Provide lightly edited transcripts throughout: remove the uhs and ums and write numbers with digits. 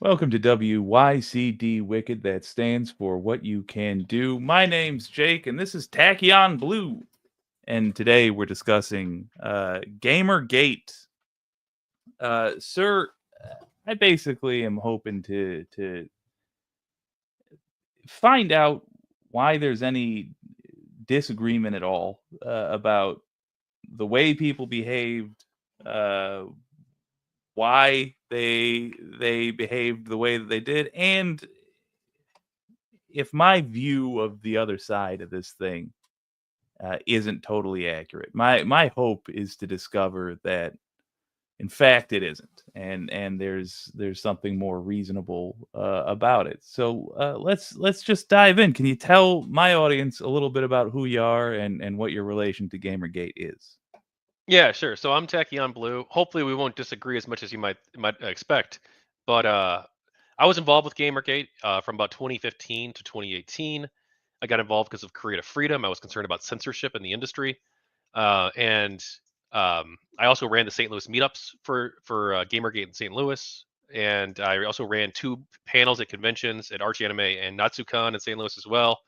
Welcome to WYCD Wicked. That stands for What You Can Do. My name's Jake, and this is Tachyon Blue. And today we're discussing Gamergate. Sir, I basically am hoping to find out why there's any disagreement at all about the way people behaved, uh, why they behaved the way that they did, and if my view of the other side of this thing isn't totally accurate. My hope is to discover that in fact it isn't, and there's something more reasonable about it. So let's just dive in. Can you tell my audience a little bit about who you are and what your relation to Gamergate is? Yeah, sure. So I'm Tachyon Blue. Hopefully, we won't disagree as much as you might expect. But I was involved with Gamergate from about 2015 to 2018. I got involved because of creative freedom. I was concerned about censorship in the industry, and I also ran the St. Louis meetups for Gamergate in St. Louis, and I also ran two panels at conventions at Arch Anime and NatsuCon in St. Louis as well.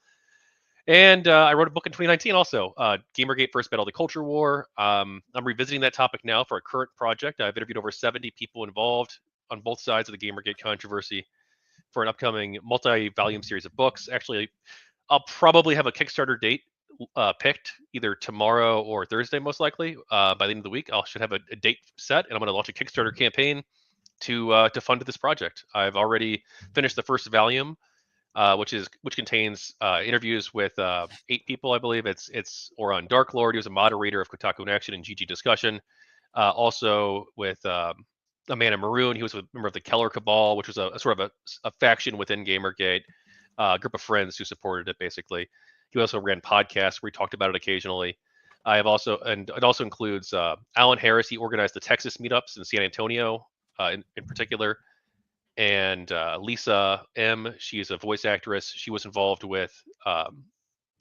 And I wrote a book in 2019 also, Gamergate First Battle of the Culture War. I'm revisiting that topic now for a current project. I've interviewed over 70 people involved on both sides of the Gamergate controversy for an upcoming multi-volume series of books. Actually, I'll probably have a Kickstarter date picked either tomorrow or Thursday, most likely. By the end of the week, I should have a date set, and I'm going to launch a Kickstarter campaign to fund this project. I've already finished the first volume, which contains interviews with 8 people, I believe. It's Oran Dark Lord, he was a moderator of Kotaku in Action and GG Discussion. Also with Amanda Maroon, he was a member of the Keller Cabal, which was a sort of a faction within Gamergate, a group of friends who supported it basically. He also ran podcasts where he talked about it occasionally. I have also, and it also includes Alan Harris. He organized the Texas meetups in San Antonio, in particular, and Lisa M. She's a voice actress. She was involved with.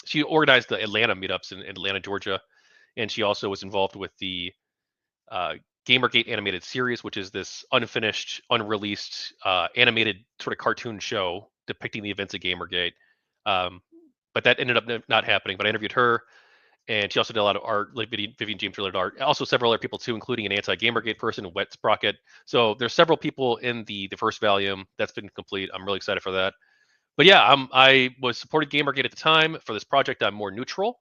She organized the Atlanta meetups in Atlanta, Georgia, and she also was involved with the uh, Gamergate animated series, which is this unfinished, unreleased animated sort of cartoon show depicting the events of Gamergate. Um, but that ended up not happening. But I interviewed her, and she also did a lot of art, like Vivian James related art. Also, several other people too, including an anti-Gamergate person, Wet Sprocket. So there's several people in the first volume that's been complete. I'm really excited for that. But yeah, I was supported Gamergate at the time. For this project, I'm more neutral,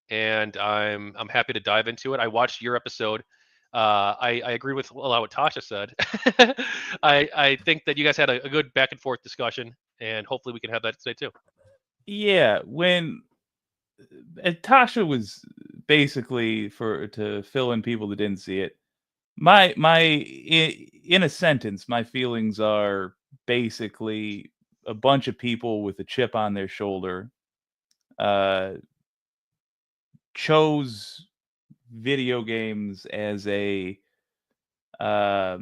and I'm happy to dive into it. I watched your episode. I agree with a lot of what Tasha said. I think that you guys had a good back and forth discussion, and hopefully we can have that today too. Yeah, when Tasha was basically for to fill in people that didn't see it. In a sentence, my feelings are basically a bunch of people with a chip on their shoulder uh, chose video games as a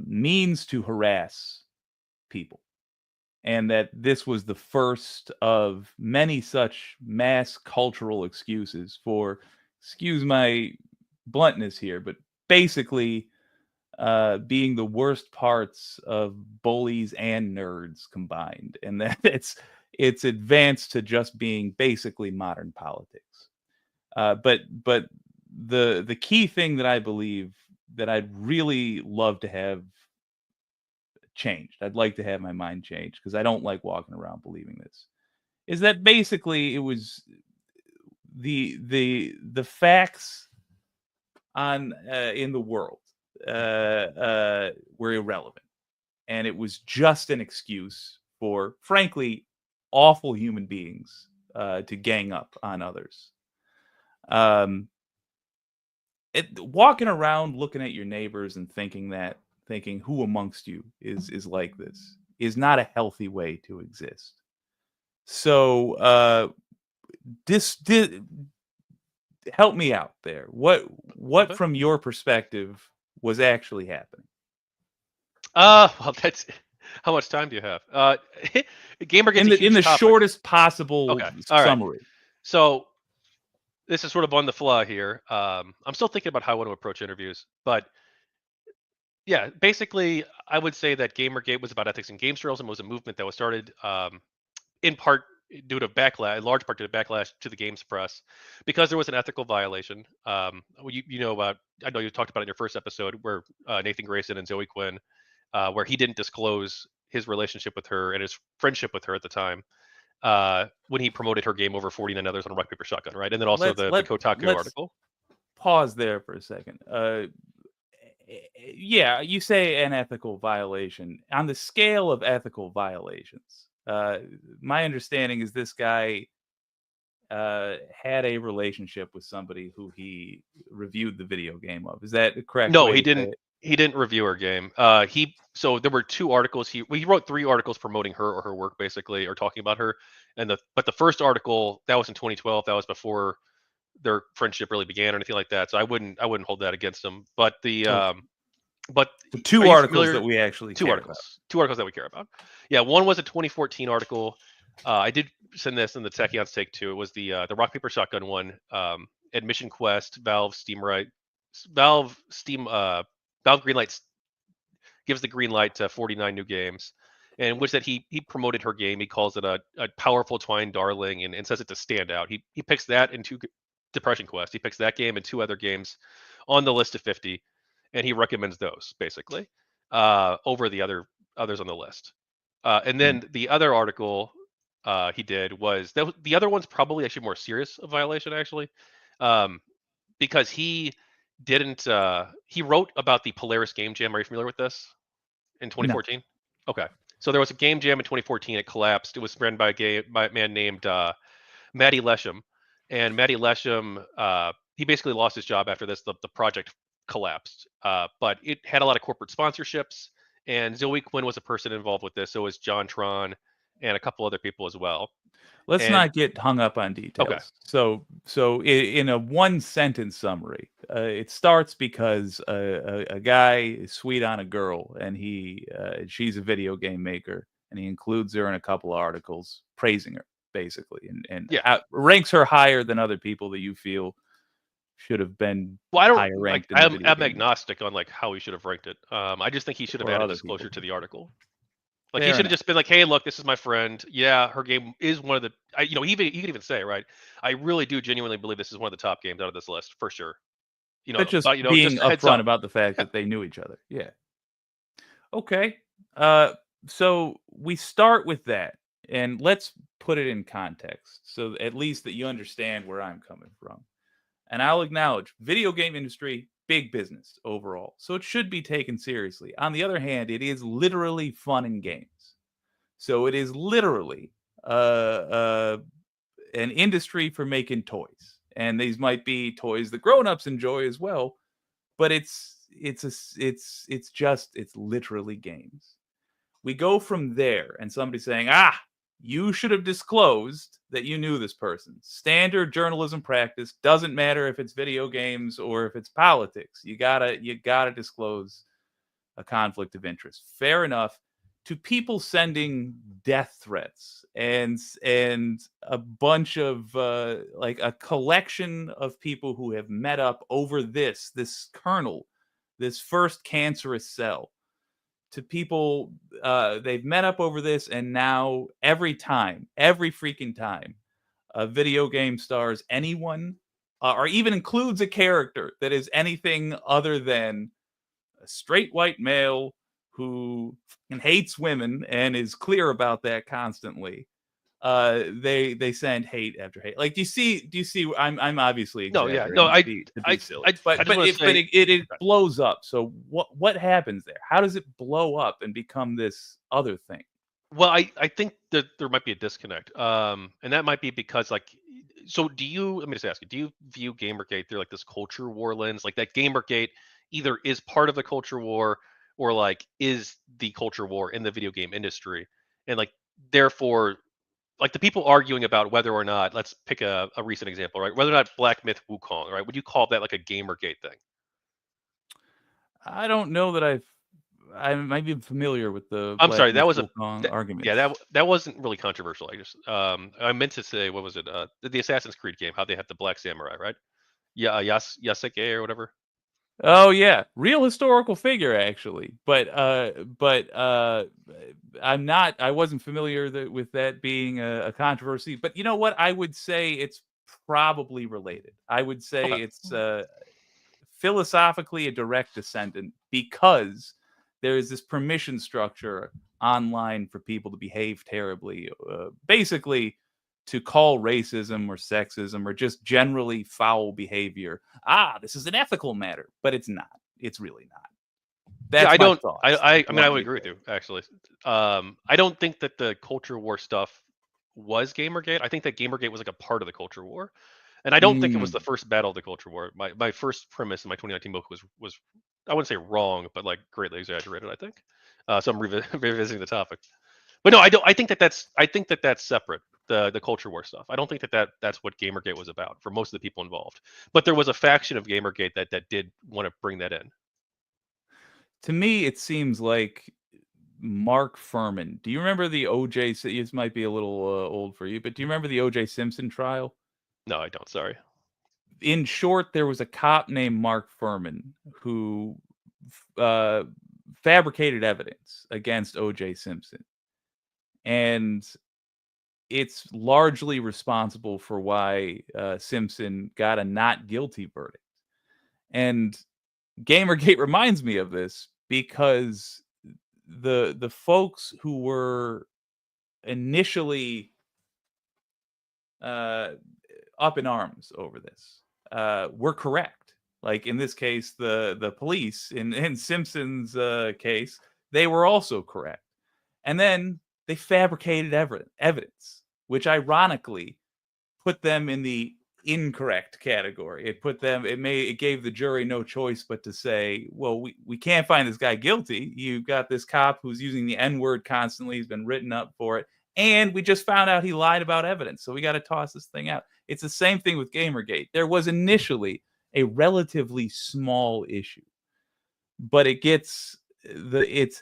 means to harass people, and that this was the first of many such mass cultural excuses for, excuse my bluntness here, but basically being the worst parts of bullies and nerds combined, and that it's advanced to just being basically modern politics. But the key thing that I believe that I'd really love to have changed, I'd like to have my mind changed because I don't like walking around believing this, is that basically it was the facts on in the world were irrelevant, and it was just an excuse for, frankly, awful human beings to gang up on others. Um, walking around looking at your neighbors and thinking who amongst you is like this is not a healthy way to exist. So this help me out there. What Okay. from your perspective was actually happening? Well, that's how much time do you have? Gamergate's In a the huge topic. shortest possible Okay. All right. summary. So this is sort of on the fly here. I'm still thinking about how I want to approach interviews, but Yeah, basically, I would say that Gamergate was about ethics in game journalism. It was a movement that was started in part due to backlash, in large part due to backlash to the games press, because there was an ethical violation. You know about, I know you talked about it in your first episode where Nathan Grayson and Zoe Quinn, where he didn't disclose his relationship with her and his friendship with her at the time when he promoted her game over 49 others on Rock Paper Shotgun, right? And then also Let's the let Kotaku let's article. pause there for a second. Yeah, you say an ethical violation. On the scale of ethical violations, my understanding is this guy had a relationship with somebody who he reviewed the video game of. Is that the correct No, way he to say didn't. it? He didn't review her game. So there were two articles. He wrote three articles promoting her or her work, basically, or talking about her. But the first article that was in 2012. That was before their friendship really began or anything like that. So I wouldn't hold that against him. Okay. But So are two you articles that familiar? we actually Two care about. articles. Two articles that we care about. Yeah, one was a 2014 article. I did send this in the Techion's take too. It was the rock paper shotgun one. Admission Quest, Valve Steam Valve Greenlight gives the green light to 49 new games, and which that he promoted her game. He calls it a powerful twine darling, and says it to stand out. He picks that and two Depression Quest. He picks that game and two other games on the list of 50, and he recommends those basically over the others on the list. And Mm. then the other article he did was the other one's probably actually more serious a violation actually, um, because he wrote about the Polaris Game Jam. Are you familiar with this? In No. 2014. Okay, so there was a game jam in 2014. It collapsed. It was run by a man named Matty Lesham, and Matty Lesham he basically lost his job after this. The project collapsed, but it had a lot of corporate sponsorships, and Zoe Quinn was a person involved with this. So was John Tron and a couple other people as well. Let's And not get hung up on okay, details. So in a one sentence summary, it starts because a guy is sweet on a girl, and she's a video game maker, and he includes her in a couple of articles praising her, basically, and yeah. ranks her higher than other people that you feel should have been Well, I don't higher like. ranked in the video I'm game agnostic on like how he should have ranked it. I just think he should have or added other people. disclosure to the article. Like he Fair should have enough. just been like, "Hey, look, this is my friend. Yeah, her game is one of the. He could even say, right? I really do genuinely believe this is one of the top games out of this list for sure. But just But being just a heads upfront up. about the fact Yeah. that they knew each other. Yeah. Okay. Uh, so we start with that, and let's put it in context, so at least that you understand where I'm coming from. And I'll acknowledge, video game industry, big business overall, so it should be taken seriously. On the other hand, it is literally fun and games. So it is literally an industry for making toys, and these might be toys that grown-ups enjoy as well. But it's literally games. We go from there, and somebody saying, you should have disclosed that you knew this person. Standard journalism practice, doesn't matter if it's video games or if it's politics. You gotta disclose a conflict of interest. Fair enough. To people sending death threats and a bunch of like a collection of people who have met up over this kernel, this first cancerous cell. To people, they've met up over this, and now every freaking time, a video game stars anyone, or even includes a character that is anything other than a straight white male who hates women and is clear about that constantly. They send hate after hate. Like, do you see? I'm obviously No, yeah, no. exaggerating to be silly, I but just want to say, it okay. blows up. So what happens there? How does it blow up and become this other thing? Well, I think that there might be a disconnect, and that might be because like, so do you? Let me just ask you: do you view GamerGate through like this culture war lens, like that GamerGate either is part of the culture war or like is the culture war in the video game industry, and like therefore, like the people arguing about whether or not, let's pick a recent example, right? Whether or not Black Myth Wukong, right? Would you call that like a GamerGate thing? I don't know that I might be familiar with the I'm Black sorry, that Myth was Wukong yeah, arguments. that wasn't really controversial. I meant to say, what was it? The Assassin's Creed game, how they have the Black Samurai, right? Yeah, Yasuke or whatever. Oh yeah, real historical figure actually. I'm not. I wasn't familiar with that being a controversy. But you know what? I would say it's probably related. I would say Okay. it's philosophically a direct descendant because there is this permission structure online for people to behave terribly. Basically, to call racism or sexism or just generally foul behavior, this is an ethical matter, but it's not. It's really not. Yeah, That's I my don't. thoughts, I mean, I would bluntly agree with put. you actually. I don't think that the culture war stuff was Gamergate. I think that Gamergate was like a part of the culture war, and I don't think it was the Mm. first battle of the culture war. My first premise in my 2019 book was I wouldn't say wrong, but like greatly exaggerated. I think. So I'm revisiting the topic. But no, I don't. I think that that's separate. The culture war stuff. I don't think that that's what Gamergate was about for most of the people involved. But there was a faction of Gamergate that did want to bring that in. To me, it seems like Mark Furman. Do you remember the OJ? This might be a little old for you, but do you remember the OJ Simpson trial? No, I don't. Sorry. In short, there was a cop named Mark Furman who uh, fabricated evidence against OJ Simpson. And it's largely responsible for why Simpson got a not guilty verdict. And Gamergate reminds me of this because the folks who were initially uh, up in arms over this were correct. Like in this case, the police in Simpson's case, they were also correct. And then they fabricated evidence, which ironically put them in the incorrect category. It gave the jury no choice but to say, well, we can't find this guy guilty. You've got this cop who's using the N-word constantly, he's been written up for it, and we just found out he lied about evidence. So we got to toss this thing out. It's the same thing with Gamergate. There was initially a relatively small issue, but it's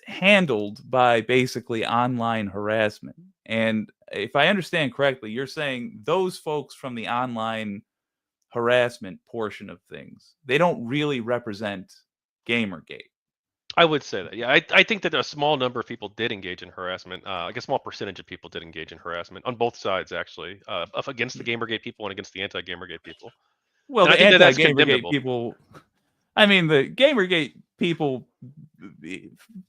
handled by basically online harassment. And if I understand correctly, you're saying those folks from the online harassment portion of things, they don't really represent Gamergate. I would say that. Yeah, I think that a small number of people did engage in harassment. Like a small percentage of people did engage in harassment on both sides, actually, against the Gamergate people and against the anti-Gamergate people. Well, And I the think that that's anti-Gamergate condemnable. people, I mean, the Gamergate people,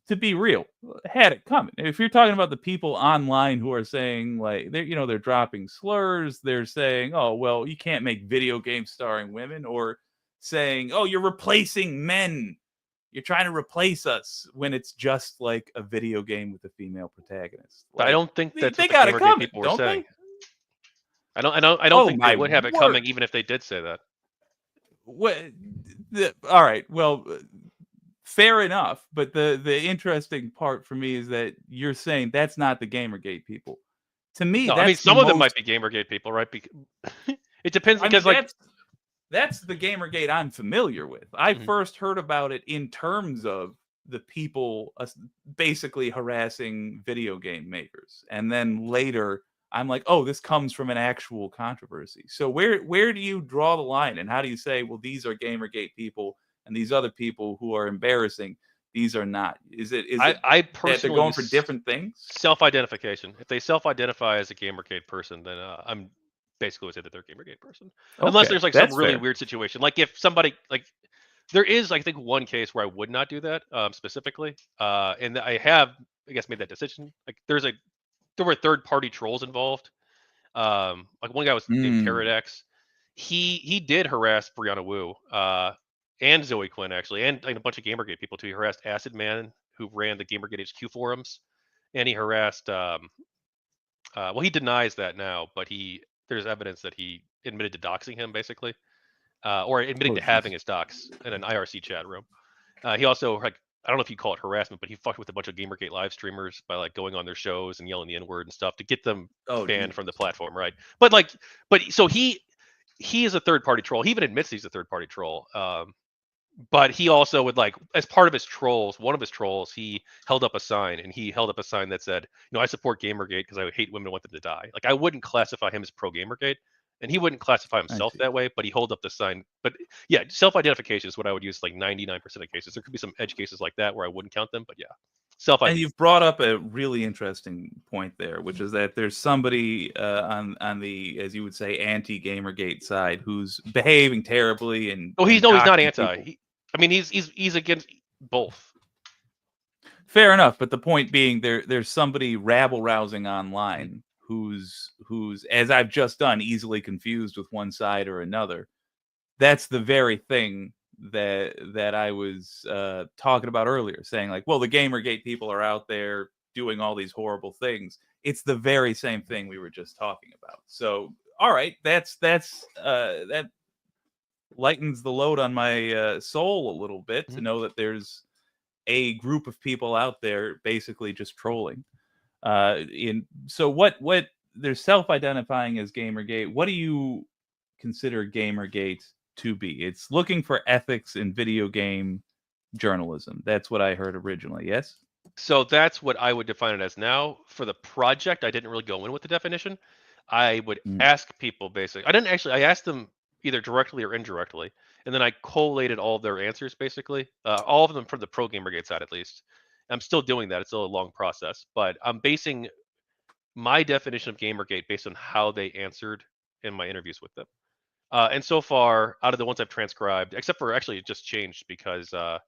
to be real, had it coming. If you're talking about the people online who are saying like they're dropping slurs, they're saying, "Oh, well, you can't make video games starring women," or saying, "Oh, you're replacing men. You're trying to replace us," when it's just like a video game with a female protagonist. But I Like don't think that's they what the got it Gamergate coming, people were don't saying. they? I don't Oh think they my would have it word! coming even if they did say that. What? All right. Well, fair enough. But the interesting part for me is that you're saying that's not the Gamergate people. To me, No, I mean that's the some of them might most. be Gamergate people, right? It depends I mean, because like that's the Gamergate I'm familiar with. I mhm. first heard about it in terms of the people basically harassing video game makers, and then later I'm like, oh, this comes from an actual controversy. So where do you draw the line, and how do you say, well, these are Gamergate people, and these other people who are embarrassing, these are not? Is it I that they're personally going for use different things? self-identification. If they self-identify as a Gamergate person, then I'm basically would say that they're a Gamergate person. Unless Okay, there's like some that's really fair. weird situation, like if somebody like there is, I think, one case where I would not do that specifically, and I have, I guess, made that decision. Like there were third-party trolls involved. Like one guy was named Mm. Terradex. He did harass Brianna Wu and Zoe Quinn actually, and like, a bunch of Gamergate people too. He harassed Acid Man, who ran the Gamergate HQ forums, and he harassed. Well, he denies that now, but there's evidence that he admitted to doxing him basically, or admitting Oh, to having jeez. his docs in an IRC chat room. He also like I don't know if you call it harassment, but he fucked with a bunch of Gamergate live streamers by like going on their shows and yelling the N word and stuff to get them Oh, banned from Jesus. the platform, right? But like, but so he is a third party troll. He even admits he's a third party troll. But he also would like as part of his trolls, one of his trolls, he held up a sign and he held up a sign that said, "I support Gamergate because I hate women and want them to die." Like I wouldn't classify him as pro Gamergate. And he wouldn't classify I himself see. that way, but he hold up the sign. But yeah, self-identification is what I would use like 99% of cases. There could be some edge cases like that where I wouldn't count them, but yeah, And self-ID. you've brought up a really interesting point there, which is that there's somebody on the, as you would say, anti-Gamergate side who's behaving terribly Oh, and he's not doxing anti. people. I mean, he's against both. Fair enough, but the point being, there's somebody rabble rousing Mhm. online who's, as I've just done, easily confused with one side or another. That's the very thing that I was talking about earlier, saying like, well, the Gamergate people are out there doing all these horrible things. It's the very same thing we were just talking about. So, all right, that lightens the load on my soul a little bit to Mhm. know that there's a group of people out there basically just trolling. In so what they're self-identifying as Gamergate. What do you consider Gamergate to be? It's looking for ethics in video game journalism. That's what I heard originally. Yes. So that's what I would define it as now. For the project, I didn't really go in with the definition. I would Mm, ask people basically. I didn't actually. I asked them either directly or indirectly, and then I collated all of their answers basically, all of them from the Pro Gamergate side at least. I'm still doing that. It's still a long process, but I'm basing my definition of Gamergate based on how they answered in my interviews with them. And so far, out of the ones I've transcribed, except for actually it just changed because I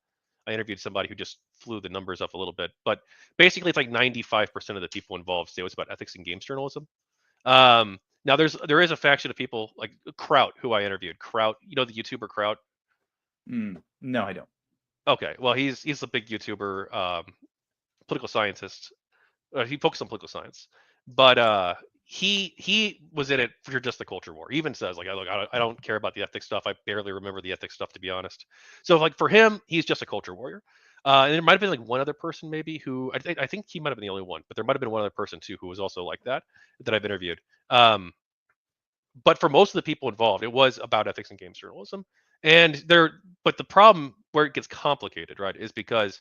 interviewed somebody who just flew the numbers up a little bit, but basically it's like 95% of the people involved say it was about ethics in games journalism. Now there is a faction of people like Kraut, who I interviewed. Kraut, you know the YouTuber Kraut. no, I don't. Okay, well he's a big YouTuber, political scientist. He focused on political science, but he was in it for just the culture war. He even says like, I don't care about the ethics stuff. I barely remember the ethics stuff to be honest. So like for him, he's just a culture warrior. And there might have been like one other person maybe who I think he might have been the only one, but there might have been one other person too who was also like that I've interviewed. Um, but for most of the people involved, it was about ethics in games journalism. And but the problem where it gets complicated, right, is because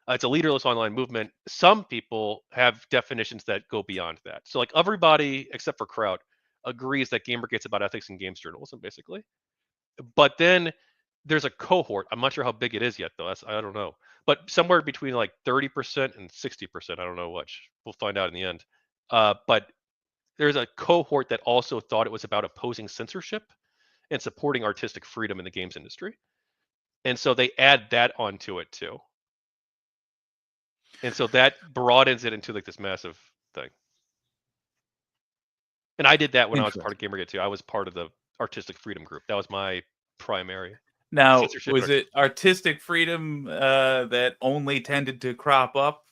it's a leaderless online movement. Some people have definitions that go beyond that. So, like everybody except for Kraut agrees that Gamergate's about ethics in games journalism, basically. But then there's a cohort. I'm not sure how big it is yet, though. I don't know. But somewhere between like 30% and 60%. I don't know which. We'll find out in the end. But there's a cohort that also thought it was about opposing censorship and supporting artistic freedom in the games industry. And so they add that onto it too. And so that broadens it into like this massive thing. And I did that when I was part of Interesting. Gamergate too. I was part of the artistic freedom group. That was my primary Now, censorship and was it artistic freedom. artistic freedom that only tended to crop up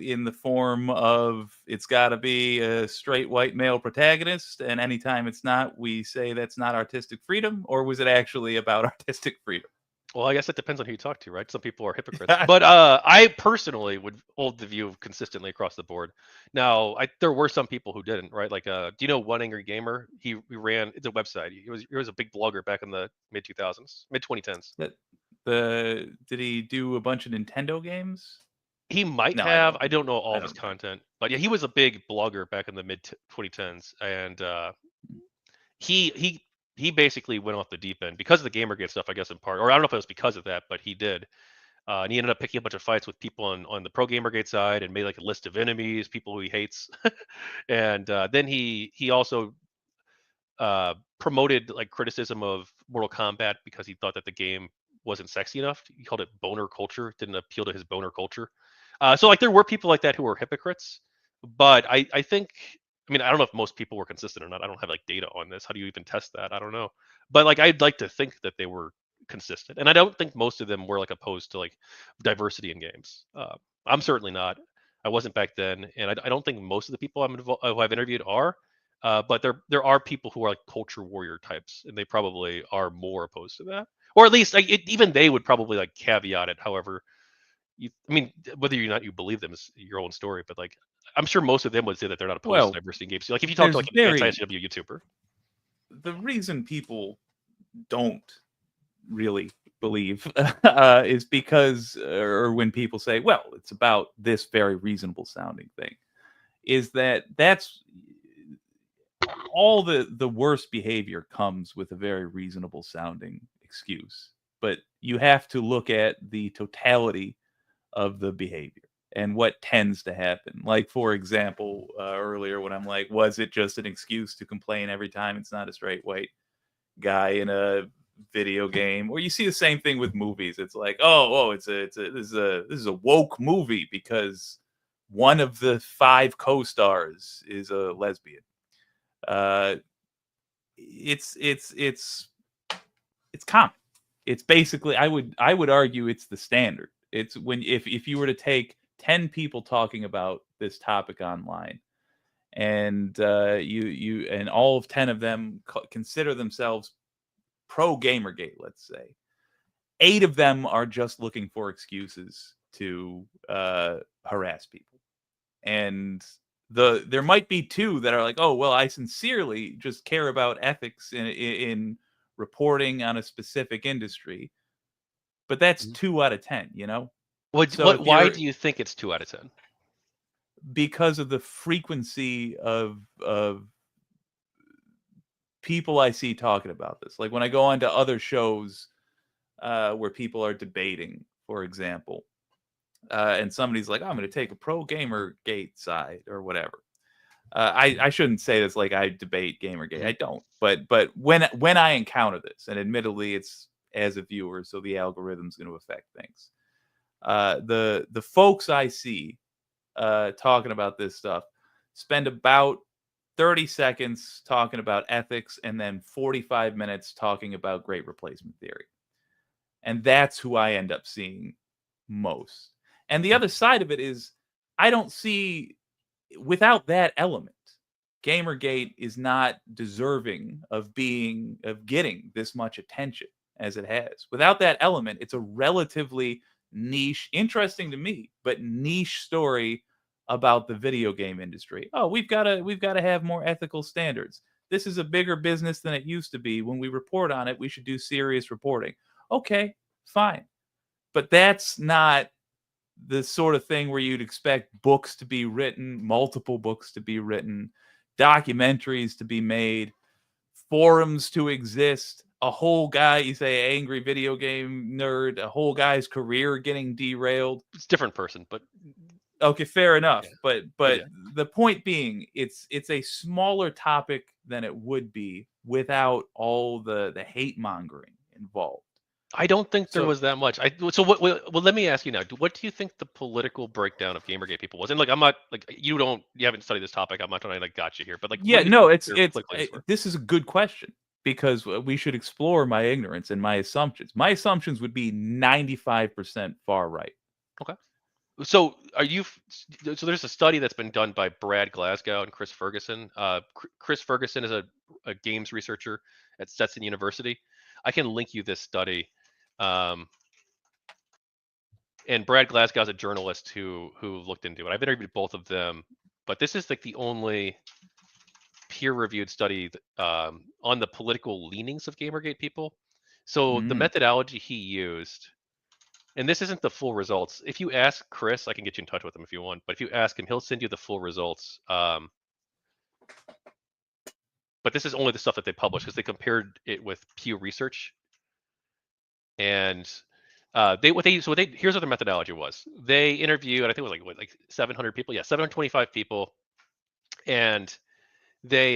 in the form of it's got to be a straight white male protagonist, and anytime it's not, we say that's not artistic freedom, or was it actually about artistic freedom? Well, I guess it depends on who you talk to, right? Some people are hypocrites, but I personally would hold the view consistently across the board. Now, there were some people who didn't, right? Like, do you know One Angry Gamer? He ran it's a website. He was a big blogger back in the mid 2000s, mid 2010s. That the did he do a bunch of Nintendo games? He might No, I have. don't. I don't know all I of his don't know. content, but yeah, he was a big blogger back in the mid 2010s, and he basically went off the deep end because of the Gamergate stuff, I guess in part, or I don't know if it was because of that, but he did. And he ended up picking a bunch of fights with people on the Pro Gamergate side and made like a list of enemies, people who he hates, and then he also promoted like criticism of Mortal Kombat because he thought that the game wasn't sexy enough. He called it boner culture, didn't appeal to his boner culture. So like there were people like that who were hypocrites, but I think I mean I don't know if most people were consistent or not. I don't have like data on this. How do you even test that? I don't know. But like I'd like to think that they were consistent, and I don't think most of them were like opposed to like diversity in games. I'm certainly not. I wasn't back then, and I don't think most of the people who I've interviewed are. But there are people who are like culture warrior types, and they probably are more opposed to that, or at least like even they would probably like caveat it. However, I mean, whether or not you believe them is your own story, but like I'm sure most of them would say that they're not opposed to Well, diversity in games. Like if you talk to there's like an very anti-SJW YouTuber, the reason people don't really believe is because, or when people say, well, it's about this very reasonable sounding thing, is that that's all the worst behavior comes with a very reasonable sounding excuse, but you have to look at the totality of the behavior and what tends to happen. Like, for example, earlier when I'm like, was it just an excuse to complain every time it's not a straight white guy in a video game? Or you see the same thing with movies. It's like, this is a woke movie because one of the 5 co-stars is a lesbian. Uh, it's it's common. It's basically, I would argue it's the standard. It's when if you were to take 10 people talking about this topic online, and you and all of 10 of them consider themselves pro Gamergate, let's say, 8 of them are just looking for excuses to harass people, and there might be 2 that are like, oh well, I sincerely just care about ethics in reporting on a specific industry, but that's Mhm. 2 out of 10, you know? What So what if why you're do you think it's 2 out of 10? because of the frequency of people I see talking about this. Like when I go on to other shows where people are debating, for example, and somebody's like, I'm going to take a pro gamer gate side or whatever. I shouldn't say this like I debate Gamergate. I Mhm. don't. But when I encounter this, and admittedly it's as a viewer, so the algorithm's going to affect things. The folks I see talking about this stuff spend about 30 seconds talking about ethics and then 45 minutes talking about great replacement theory. And that's who I end up seeing most. And the other side of it is, I don't see, without that element, Gamergate is not deserving of getting this much attention as it has. Without that element, it's a relatively niche, interesting to me, but niche story about the video game industry. Oh, we've got to have more ethical standards. This is a bigger business than it used to be. When we report on it, we should do serious reporting. Okay, fine. But that's not the sort of thing where you'd expect books to be written, multiple books to be written, documentaries to be made, forums to exist, a whole guy, you say angry video game nerd, a whole guy's career getting derailed. It's a different person, but Okay, fair yeah. enough. But But but yeah. the point being, it's a smaller topic than it would be without all the hate mongering involved. I don't think there So was that much. So well, let me ask you now. What do you think the political breakdown of Gamergate people was? And like, I'm not like you haven't studied this topic. I'm not trying to like gotcha here, but like, what yeah, do you no, think their political leanings were? this is a good question because we should explore my ignorance and my assumptions. My assumptions would be 95% far right. Okay. So so there's a study that's been done by Brad Glasgow and Chris Ferguson. Chris Ferguson is a games researcher at Stetson University. I can link you this study. Um, and Brad Glasgow is a journalist who looked into it. I've interviewed both of them, but this is like the only peer-reviewed study on the political leanings of Gamergate people. So the Mm, methodology he used, and this isn't the full results. If you ask Chris, I can get you in touch with him if you want. But if you ask him, he'll send you the full results. But this is only the stuff that they published because they compared it with Pew Research. And here's what their methodology was. They interviewed, I think it was like 700 people. Yeah, 725 people, and they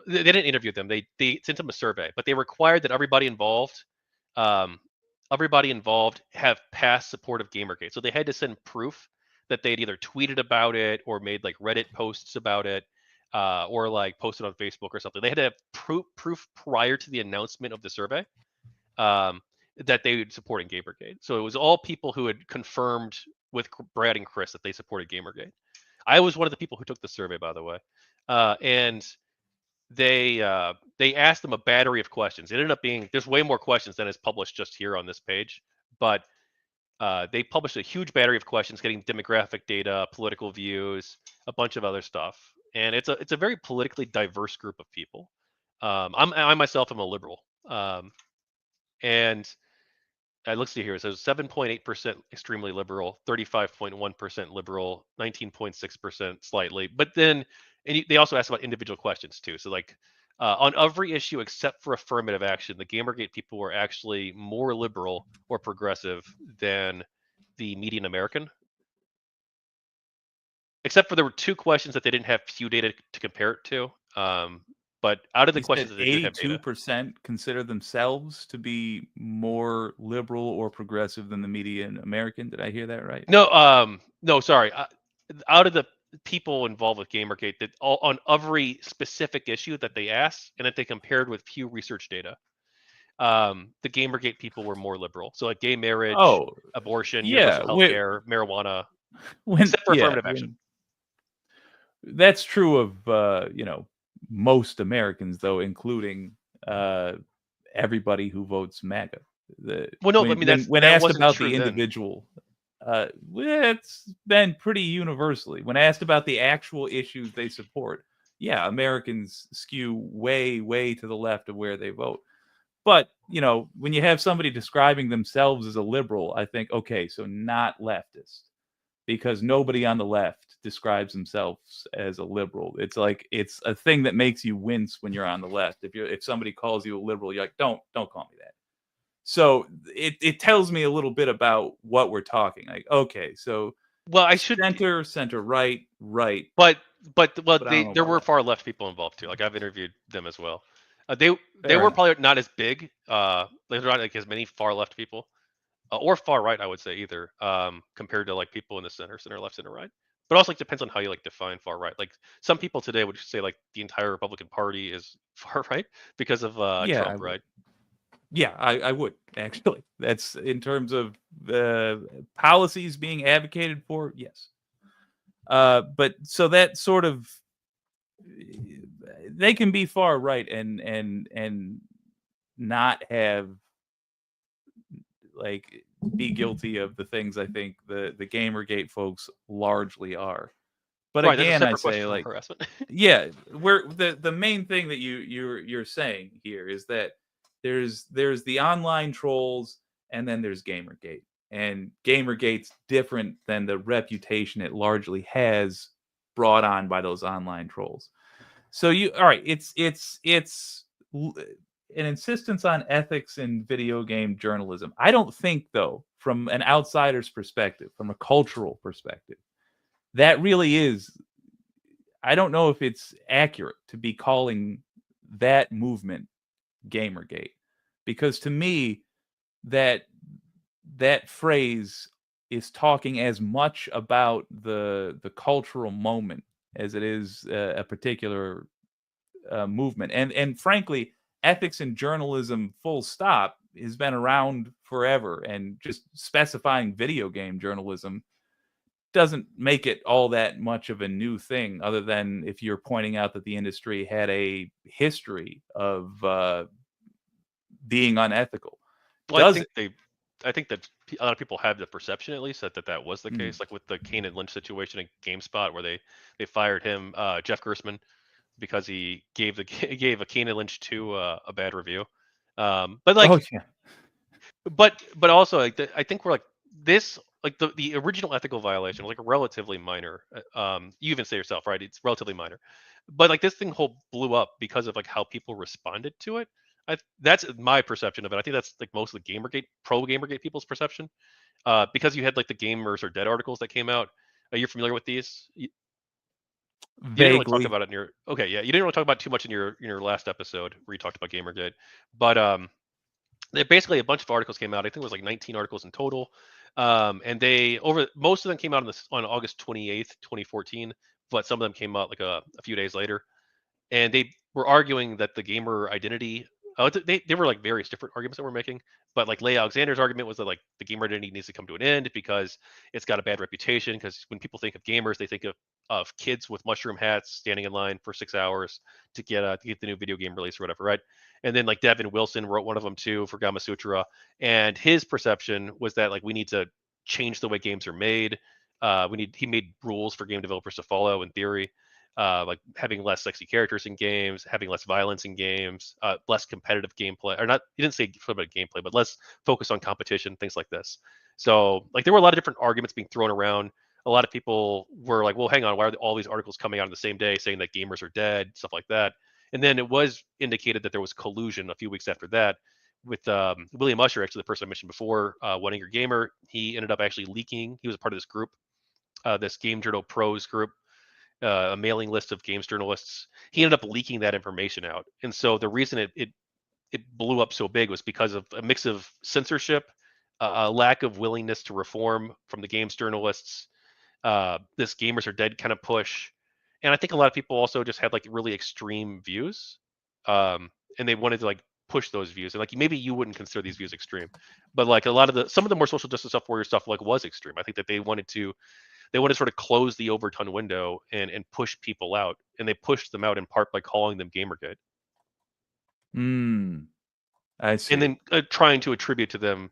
they didn't interview them. They sent them a survey, but they required that um, everybody involved have past support of Gamergate. So they had to send proof that they'd either tweeted about it or made like Reddit posts about it, or like posted on Facebook or something. They had to have proof prior to the announcement of the survey, um, that they would supporting Gamergate. So it was all people who had confirmed with Brad and Chris that they supported Gamergate. I was one of the people who took the survey, by the way, and they asked them a battery of questions. It ended up being there's way more questions than is published just here on this page, but they published a huge battery of questions, getting demographic data, political views, a bunch of other stuff, and it's a very politically diverse group of people. I myself am a liberal, and let's see here. So 7.8% extremely liberal, 35.1% liberal, 19.6% slightly. But then and they also asked about individual questions too. So like on every issue except for affirmative action, the Gamergate people were actually more liberal or progressive than the median American. Except for there were two questions that they didn't have Pew data to compare it to. But out of the You questions said that they did have data, 82% consider themselves to be more liberal or progressive than the median American. Did I hear that right? no, sorry. Out of the people involved with Gamergate, that all on every specific issue that they asked and that they compared with Pew Research data, the Gamergate people were more liberal. So like gay marriage, Oh, abortion, yeah. universal health care, marijuana, When except for yeah, affirmative action. when that's true of most Americans, though, including uh, everybody who votes MAGA. The Well, no, I mean when that asked wasn't about true the then. individual, well, it's been pretty universally. When asked about the actual issues they support, yeah, Americans skew way, way to the left of where they vote. But when you have somebody describing themselves as a liberal, I think, okay, so not leftist, because nobody on the left describes themselves as a liberal. It's like it's a thing that makes you wince when you're on the left. If somebody calls you a liberal, you're like, don't call me that. So it tells me a little bit about what we're talking. Like, okay, so Well, I should, center right, right, but well, but I don't know there about were left. far left people involved too. Like I've interviewed them as well. They Fair were enough. probably not as big. There's not like as many far left people or far right, I would say either, compared to like people in the center left, center right. But also, like, depends on how you like define far right. Like some people today would say like the entire Republican Party is far right because of Yeah, I Trump, would. right? Yeah, I would actually. That's in terms of policies being advocated for. Yes. But so that sort of they can be far right and not have like be guilty of the things I think the Gamergate folks largely are. But Right. There's a again, I separate say question from like, harassment. yeah, where the main thing that you're saying here is that there's the online trolls and then there's Gamergate. And Gamergate's different than the reputation it largely has brought on by those online trolls. So all right, it's an insistence on ethics in video game journalism. I don't think though, from an outsider's perspective, from a cultural perspective, that really is, I don't know if it's accurate to be calling that movement Gamergate, because to me that that phrase is talking as much about the cultural moment as it is a particular movement. And frankly, ethics in journalism, full stop, has been around forever. And just specifying video game journalism doesn't make it all that much of a new thing, other than if you're pointing out that the industry had a history of being unethical. Well, Does it? I think that a lot of people have the perception, at least, that was the Mm. case. Like with the Kane and Lynch situation at GameSpot, where they fired him, Jeff Gersman, because he gave the gave a Kane and Lynch 2 a bad review. But Oh like, yeah. but also like I think we're like this, like the original ethical violation was like relatively minor. You even say yourself, right? It's relatively minor, but like this thing whole blew up because of like how people responded to it. That's my perception of it. I think that's like most of the Gamergate pro Gamergate people's perception. Because you had like the gamers are dead articles that came out. Are you familiar with these? You didn't really talk Vaguely. about it in your okay, yeah. You didn't really talk about it too much in your last episode where you talked about Gamergate, but basically a bunch of articles came out. I think it was like 19 articles in total, and they over most of them came out on August 28th, 2014, but some of them came out like a few days later, and they were arguing that the gamer identity. They were like various different arguments that we're making, but like Leigh Alexander's argument was that like the gamer identity needs to come to an end because it's got a bad reputation. Because when people think of gamers, they think of kids with mushroom hats standing in line for 6 hours to get the new video game release or whatever, right? And then like Devin Wilson wrote one of them too for Gamasutra, and his perception was that like we need to change the way games are made. He made rules for game developers to follow in theory, like having less sexy characters in games, having less violence in games, less competitive gameplay, or not. He didn't say about gameplay, but less focus on competition, things like this. So, like, there were a lot of different arguments being thrown around. a lot of people were like, well, hang on, why are all these articles coming out on the same day saying that gamers are dead, stuff like that? And then it was indicated that there was collusion a few weeks after that with William Usher, actually the person I mentioned before, One Eager Gamer. He ended up actually leaking. He was a part of this group, this Game Journal Pros group, a mailing list of games journalists. He ended up leaking that information out, and so the reason it blew up so big was because of a mix of censorship, a lack of willingness to reform from the games journalists, this gamers are dead kind of push, and I think a lot of people also just had like really extreme views, um, and they wanted to like push those views. And like maybe you wouldn't consider these views extreme, but like a lot of the some of the more social justice stuff, warrior stuff, like was extreme. I think that they wanted to sort of close the Overton window and push people out, and they pushed them out in part by calling them Gamergate, Hmm. I and see. then trying to attribute to them,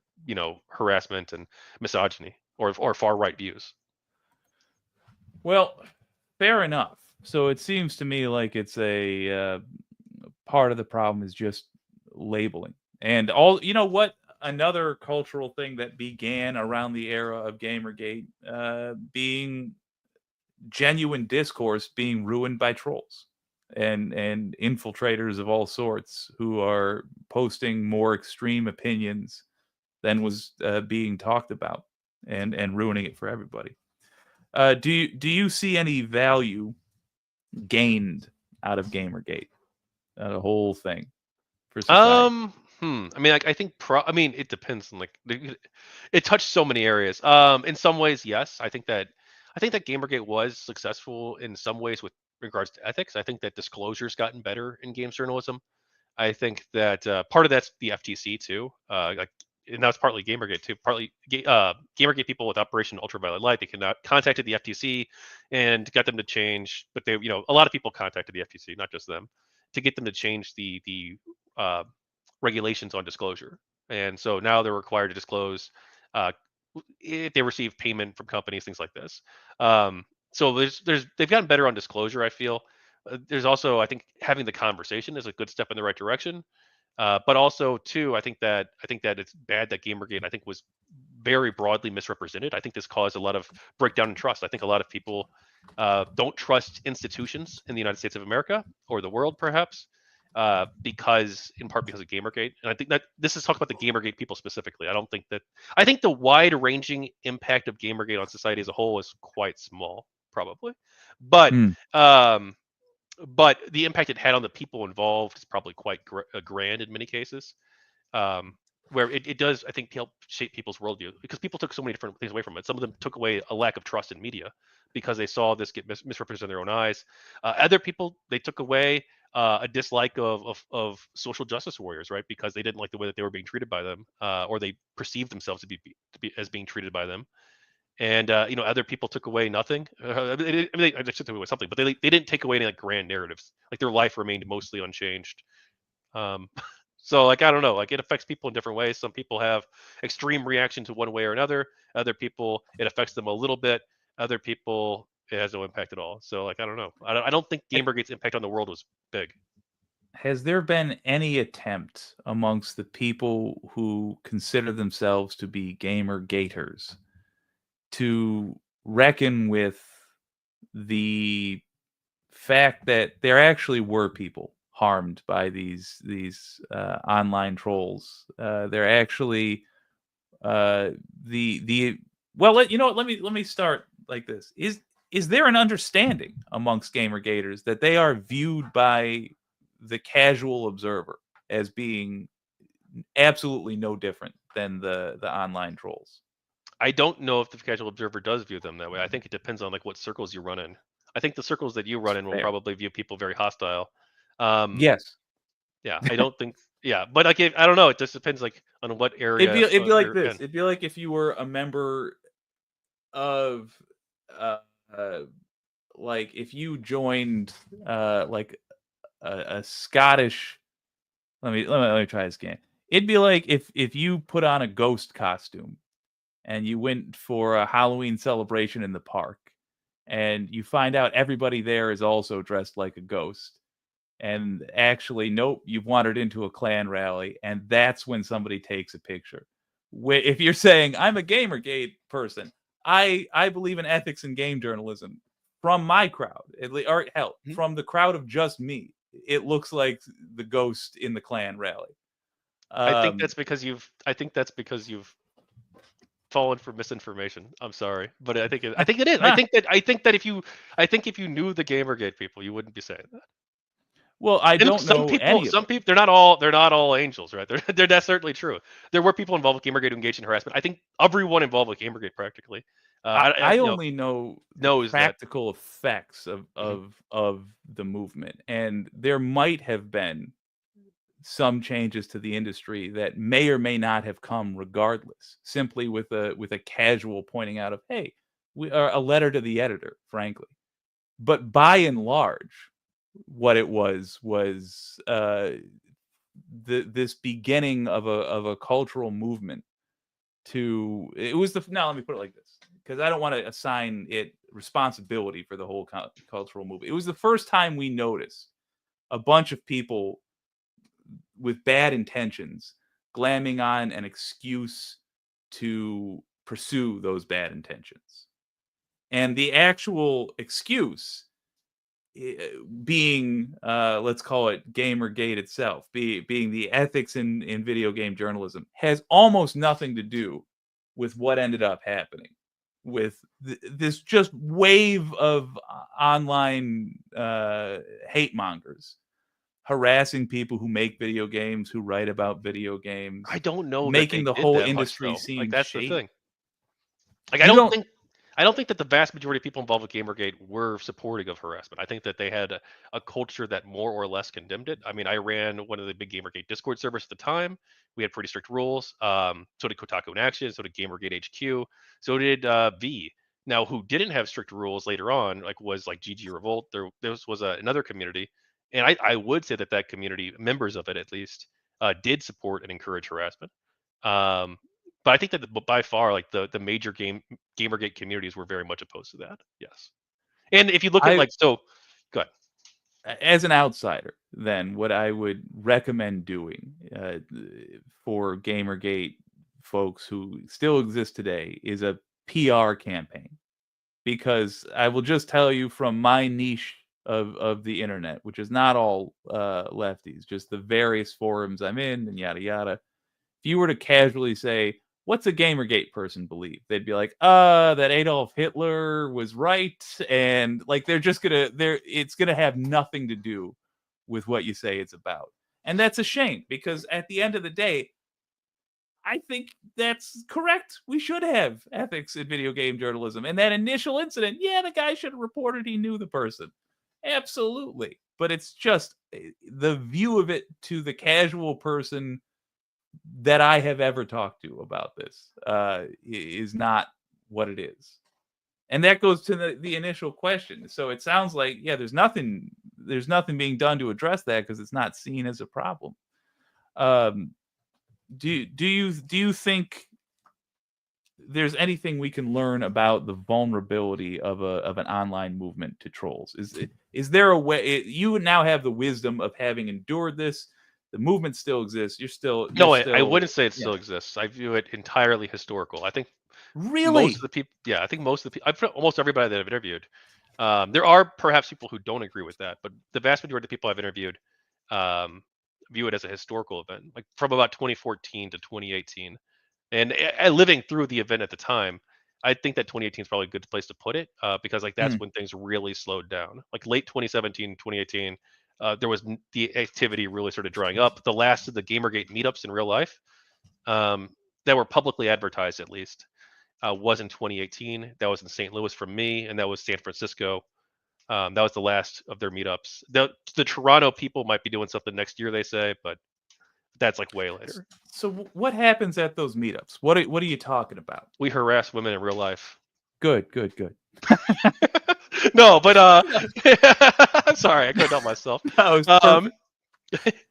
harassment and misogyny or far right views. Well, fair enough. So it seems to me like it's a part of the problem is just labeling. And all, you know what? Another cultural thing that began around the era of Gamergate being genuine discourse being ruined by trolls and infiltrators of all sorts who are posting more extreme opinions than was being talked about and ruining it for everybody. Do you see any value gained out of Gamergate, the whole thing for society? I mean, like, I think I mean, it depends on like it touched so many areas. In some ways, yes. I think that Gamergate was successful in some ways with regards to ethics. I think that disclosure's gotten better in games journalism. I think that part of that's the FTC too. Like, and that's partly Gamergate too. Partly Gamergate people with Operation Ultraviolet Light, they cannot contacted the FTC and got them to change. But a lot of people contacted the FTC, not just them, to get them to change the uh, regulations on disclosure. And so now they're required to disclose uh, if they receive payment from companies, things like this. So they've gotten better on disclosure. I feel there's also, I think, having the conversation is a good step in the right direction. But also too, I think that it's bad that Gamergate, I think, was very broadly misrepresented. I think this caused a lot of breakdown in trust. I think a lot of people don't trust institutions in the United States of America or the world, perhaps, in part because of Gamergate. And I think that this is talking about the Gamergate people specifically. I think the wide-ranging impact of Gamergate on society as a whole is quite small, probably, but Hmm. um, but the impact it had on the people involved is probably quite grand in many cases, um, where it does, I think, help shape people's worldview because people took so many different things away from it. Some of them took away a lack of trust in media because they saw this get misrepresented in their own eyes. Other people, they took away a dislike of social justice warriors, right? Because they didn't like the way that they were being treated by them, or they perceived themselves to be as being treated by them. And other people took away nothing. I should take away something, but they didn't take away any like grand narratives. Like their life remained mostly unchanged. Um, so like I don't know, like it affects people in different ways. Some people have extreme reaction to one way or another. Other people it affects them a little bit. Other people it has no impact at all. So like I don't know. I don't think Gamergate's impact on the world was big. Has there been any attempt amongst the people who consider themselves to be gamer gators to reckon with the fact that there actually were people harmed by these online trolls? They're actually the well. You know what? Let me start like this. Is there an understanding amongst gamer gators that they are viewed by the casual observer as being absolutely no different than the online trolls? I don't know if the casual observer does view them that way. I think it depends on like what circles you run in. I think the circles that you run in will Fair. probably view people very hostile. Um, Yes. yeah, I don't think. Yeah, but like I don't know. It just depends like on what area It'd be like you're this. in. It'd be like if you were a member of uh, uh like if you joined like a Scottish let me try this again. It'd be like if you put on a ghost costume and you went for a Halloween celebration in the park and you find out everybody there is also dressed like a ghost. And actually, nope, you've wandered into a clan rally, and that's when somebody takes a picture. If you're saying I'm a Gamergate person, I believe in ethics in game journalism from my crowd, or hell, Mhm. from the crowd of just me. It looks like the ghost in the Klan rally. Um, I think that's because you've fallen for misinformation. I'm sorry, but I think it is. I think if you knew the Gamergate people, you wouldn't be saying that. well, I And don't know any of some them. people, they're not all angels, right? That's certainly true. There were people involved with Gamergate who engaged in harassment. I think everyone involved with Gamergate practically, I only know the knows that. practical effects Mhm. of the movement, and there might have been some changes to the industry that may or may not have come regardless, simply with a casual pointing out of, "Hey, we are a letter to the editor," frankly. But by and large, what it was, this beginning of a cultural movement to it was the now let me put it like this, because I don't wanna assign it responsibility for the whole cultural movement. It was the first time we noticed a bunch of people with bad intentions glamming on an excuse to pursue those bad intentions. And the actual excuse being, let's call it Gamergate itself, being the ethics in video game journalism, has almost nothing to do with what ended up happening with this just wave of online hate mongers harassing people who make video games, who write about video I games, don't know that making they the did whole that much industry though. Like seem that's the shady. thing. Like You don't I don't think that the vast majority of people involved with Gamergate were supporting of harassment. I think that they had a culture that more or less condemned it. I mean, I ran one of the big Gamergate Discord servers at the time. We had pretty strict rules. So did Kotaku in Action. So did Gamergate HQ. So did V. Now, who didn't have strict rules later on, like was like GG Revolt. There was another community, and I would say that that community, members of it at least, did support and encourage harassment. Um, but I think that by far, like the major Gamergate communities were very much opposed to that. Yes, and if you look at I like so, go ahead. as an outsider, then what I would recommend doing for Gamergate folks who still exist today is a PR campaign. Because I will just tell you from my niche of the internet, which is not all lefties, just the various forums I'm in and yada yada. If you were to casually say, "What's a Gamergate person believe?" They'd be like, that Adolf Hitler was right," and like they're it's gonna have nothing to do with what you say it's about, and that's a shame because at the end of the day, I think that's correct. We should have ethics in video game journalism. And that initial incident, yeah, the guy should have reported he knew the person. Absolutely. But it's just the view of it to the casual person that I have ever talked to about this is not what it is. And that goes to the initial question. So it sounds like, yeah, there's nothing being done to address that because it's not seen as a problem. Um, do you think there's anything we can learn about the vulnerability of an online movement to trolls? Is there a way you would now have the wisdom of having endured this? The movement still exists. You're No, I still wouldn't say it yeah. still exists. I view it entirely historical. I think most of Really? the people, yeah, I think most of the people, almost everybody that I've interviewed. There are perhaps people who don't agree with that, but the vast majority of the people I've interviewed um, view it as a historical event, like from about 2014 to 2018. And living through the event at the time, I think that 2018 is probably a good place to put it because like that's Hmm. when things really slowed down. Like late 2017, 2018, there was the activity really started drying up. The last of the Gamergate meetups in real life um, that were publicly advertised, at least, was in 2018. That was in St. Louis from me, and that was San Francisco. That was the last of their meetups. The Toronto people might be doing something next year, they say, but that's like way later. So what happens at those meetups? What are you talking about? We harass women in real life. Good, good, good. No, but I'm sorry, I couldn't help myself. That was Um, perfect.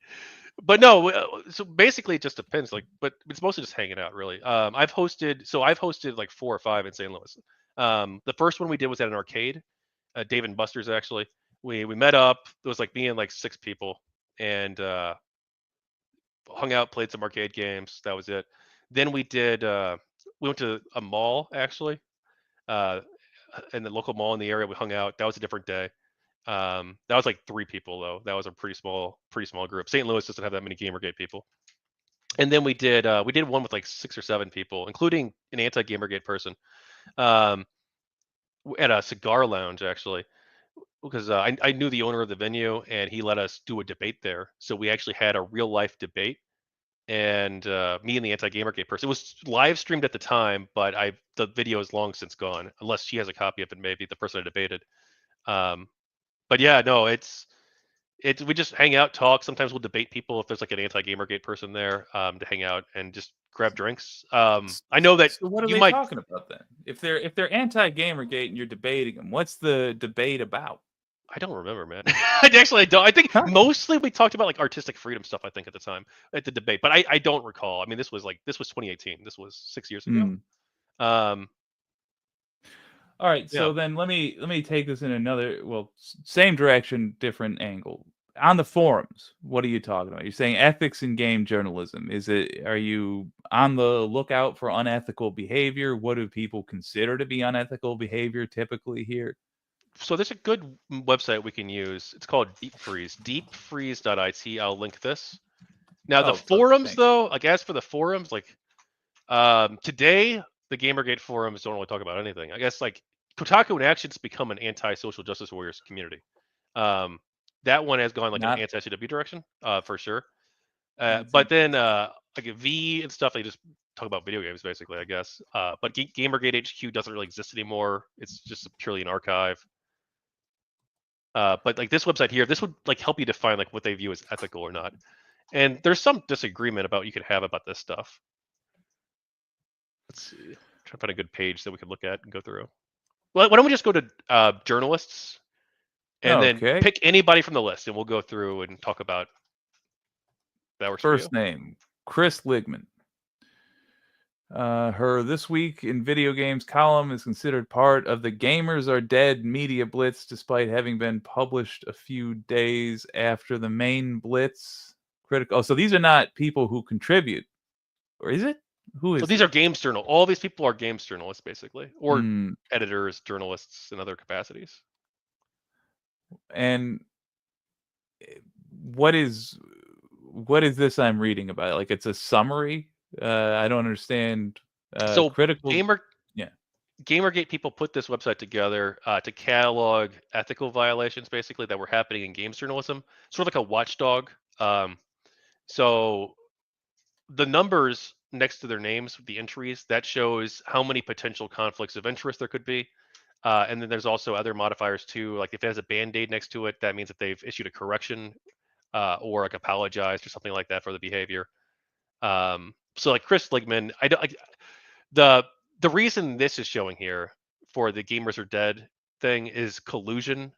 but no, so basically it just depends. Like, but it's mostly just hanging out, really. I've hosted like four or five in St. Louis. The first one we did was at an arcade, Dave and Buster's actually. We met up. It was like me and like six people, and hung out, played some arcade games. That was it. Then we went to a mall actually. uh, in the local mall in the area. We hung out. That was a different day. That was like 3 people though. That was a pretty small group. St. Louis doesn't have that many Gamergate people. And then we did one with like 6 or 7 people, including an anti-Gamergate person, um, at a cigar lounge actually, because I knew the owner of the venue and he let us do a debate there. So we actually had a real life debate, and me and the anti-Gamergate person. It was live streamed at the time, but the video is long since gone, unless she has a copy of it. Maybe the person I debated. Um, but yeah, no, it's we just hang out, talk. Sometimes we'll debate people if there's like an anti-Gamergate person there, to hang out and just grab drinks. I know that So what are you they might. talking about then? If they're anti-Gamergate and you're debating them, what's the debate about? I don't remember, man. I don't. I think Huh? mostly we talked about like artistic freedom stuff. I think at the time at the debate, but I don't recall. I mean, this was 2018. This was 6 years ago. Hmm. Um, All right, yeah. so then let me take this in another, well, same direction, different angle. On the forums, what are you talking about? You're saying ethics in game journalism. Are you on the lookout for unethical behavior? What do people consider to be unethical behavior typically here? So there's a good website we can use. It's called Deep Freeze. Deepfreeze.it. I'll link this. Now the Oh, okay, forums thanks. though, like as for the forums, like today the Gamergate forums don't really talk about anything. I guess like Kotaku and Action's become an anti-social justice warriors community. Um, that one has gone like an Not anti-CW direction, for sure. That's But then interesting. like a V and stuff, they just talk about video games basically, I guess. But Gamergate HQ doesn't really exist anymore. It's just purely an archive. But like this website here, this would like help you define like what they view as ethical or not. And there's some disagreement about you could have about this stuff. Let's see. Try to find a good page that we could look at and go through. Well, why don't we just go to journalists and then Okay. pick anybody from the list, and we'll go through and talk about if that works for you. First name, Chris Ligman. Her This Week in Video Games column is considered part of the Gamers Are Dead media blitz, despite having been published a few days after the main blitz. Critical. Oh, so these are not people who contribute, or is it? Who So is these are this? games journal. All these people are games journalists, basically, or Hmm. editors, journalists, in other capacities. And what is what is this I'm reading about? Like it's a summary. I don't understand. So Critical. gamer Yeah. Gamergate people put this website together to catalog ethical violations, basically that were happening in games journalism, sort of like a watchdog. So the numbers next to their names, the entries, that shows how many potential conflicts of interest there could be. And then there's also other modifiers too. Like if it has a band-aid next to it, that means that they've issued a correction, or like apologized or something like that for the behavior. So like Chris Ligman, I don't like the the reason this is showing here for the Gamers Are Dead thing is collusion.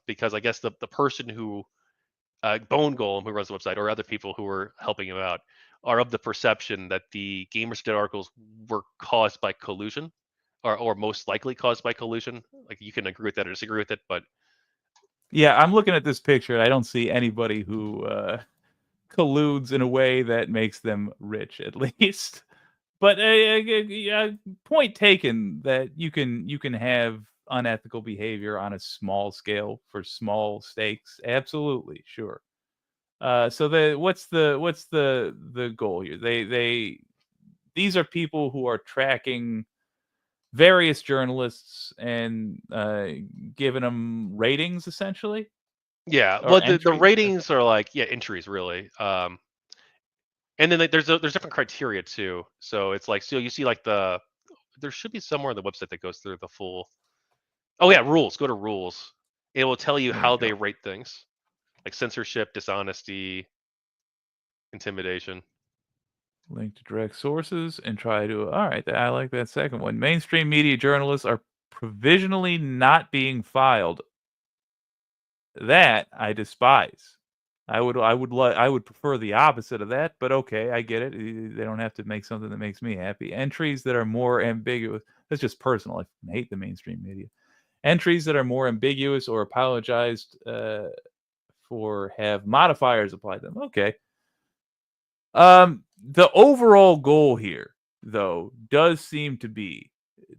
Because I guess the person who Bone Golem, who runs the website, or other people who are helping him out, are of the perception that the Gamers Dead articles were caused by collusion, or most likely caused by collusion. Like you can agree with that or disagree with it, but Yeah, I'm looking at this picture. I don't see anybody who colludes in a way that makes them rich, at least. But yeah, point taken that you can have unethical behavior on a small scale for small stakes. Absolutely, sure. So what's the goal here? These are people who are tracking various journalists and giving them ratings, essentially, yeah. or Well, the entries. ratings are like, yeah, entries really. And then like, there's different criteria too. So it's like, so you see like there should be somewhere on the website that goes through the full. Oh yeah, rules. Go to rules. It will tell you There we how they go. rate things, like censorship, dishonesty, intimidation. Link to direct sources and try to. All right, I like that second one. Mainstream media journalists are provisionally not being filed. That I despise. I would prefer the opposite of that, but okay, I get it. They don't have to make something that makes me happy. Entries that are more ambiguous. That's just personal. I hate the mainstream media. Entries that are more ambiguous or apologized for have modifiers applied to them. Okay. The overall goal here, though, does seem to be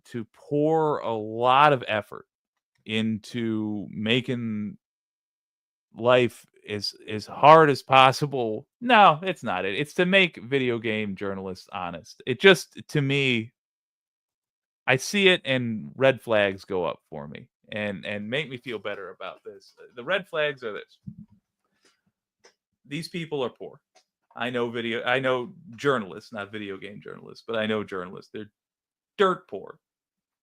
to pour a lot of effort into making life as hard as possible. No, it's not it. It's to make video game journalists honest. It just, to me, I see it and red flags go up for me and make me feel better about this. The red flags are this. These people are poor. I know journalists, not video game journalists, but I know journalists. They're dirt poor.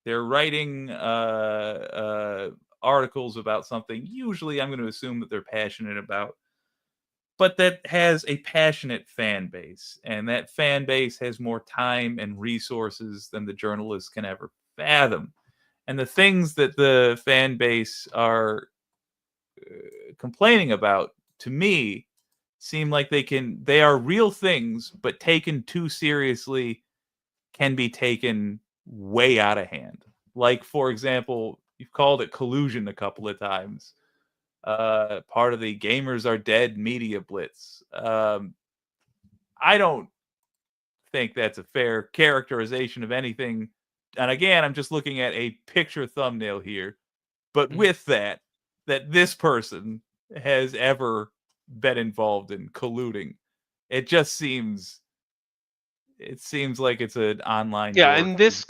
They're writing articles about something. Usually, I'm going to assume that they're passionate about, but that has a passionate fan base, and that fan base has more time and resources than the journalists can ever fathom. And the things that the fan base are complaining about, to me, seem like they are real things, but taken too seriously can be taken way out of hand. Like, for example, you've called it collusion a couple of times. Part of the Gamers Are Dead media blitz. I don't think that's a fair characterization of anything. And again, I'm just looking at a picture thumbnail here. But with that this person has ever been involved in colluding, it just seems like it's an online Yeah, door. in this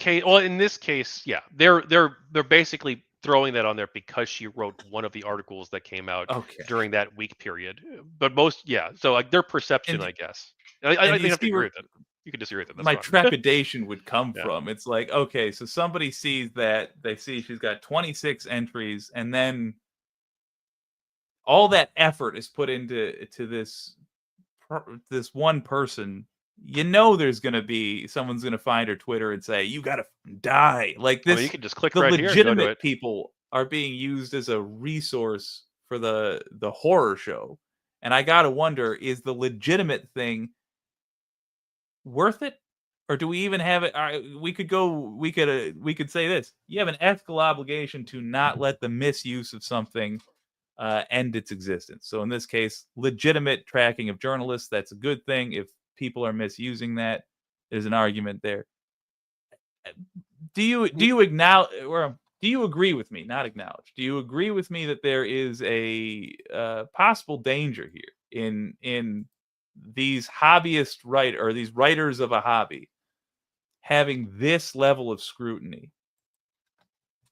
case, yeah, they're basically throwing that on there because she wrote one of the articles that came out Okay. during that week period. But most, yeah, so like their perception, And I guess. I you think have to see agree where with that. You can disagree with it. That's my fine. trepidation would come Yeah. from. It's like, okay, so somebody sees that, they see she's got 26 entries, and then all that effort is put into this one person. You know, there's gonna be someone's gonna find her Twitter and say, "You gotta die." Like I mean, you this, can just click the right here and go to legitimate it. people are being used as a resource for the horror show, and I gotta wonder: is the legitimate thing worth it? Or do we even have it? We could say this: you have an ethical obligation to not let the misuse of something end its existence. So in this case, legitimate tracking of journalists, that's a good thing. If people are misusing that, there's an argument there. Do you acknowledge, or do you agree with me? Not acknowledge. Do you agree with me that there is a possible danger here in these these writers of a hobby having this level of scrutiny?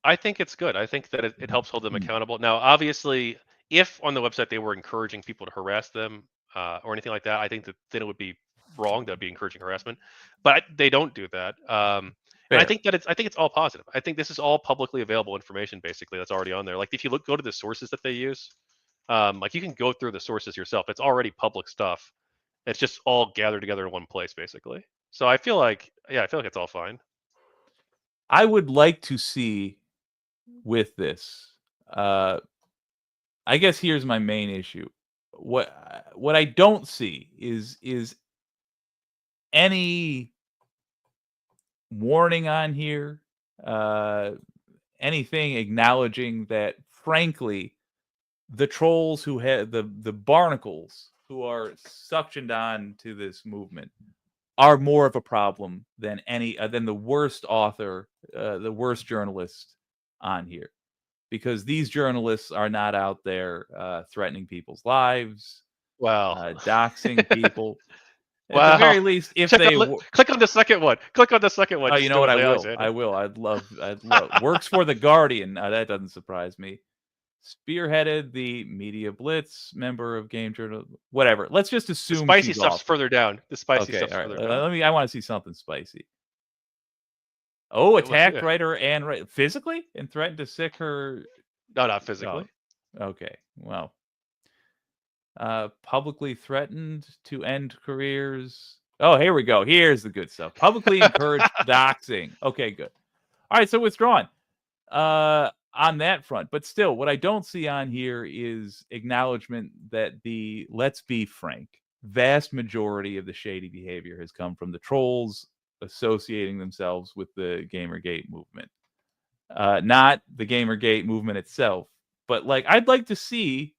I think it's good. I think that it helps hold them Mm. accountable. Now, obviously, if on the website they were encouraging people to harass them or anything like that, I think that then it would be wrong. That'd be encouraging harassment. But they don't do that. And Fair. I think it's all positive. I think this is all publicly available information, basically, that's already on there. Like if you go to the sources that they use, like you can go through the sources yourself. It's already public stuff. It's just all gathered together in one place, basically. So I feel like it's all fine. I would like to see with this. I guess here's my main issue. What I don't see is any warning on here, uh, anything acknowledging that, frankly, the trolls who had the barnacles who are suctioned on to this movement are more of a problem than any than the worst author, the worst journalist on here, because these journalists are not out there threatening people's lives, Wow. doxing people. At the Wow. very least, if they Click on the second one. Click on the second one. oh, you Just know do what? it, I will. Alexander. I will. I'd love. Works for the Guardian. That doesn't surprise me. Spearheaded the media blitz, member of Game Journal. Whatever. Let's just The assume spicy she's stuff's off. further down. The spicy Okay. stuff's All right. further down. Let me. I want to see something spicy. Oh, Let's see attacked it. writer and physically and threatened to sick her. No, not Oh, physically. okay. Well, publicly threatened to end careers. Oh, here we go. Here's the good stuff. Publicly encouraged doxing. Okay, good. All right, so withdrawn on that front. But still, what I don't see on here is acknowledgement that let's be frank, vast majority of the shady behavior has come from the trolls associating themselves with the Gamergate movement. Not the Gamergate movement itself, but like I'd like to see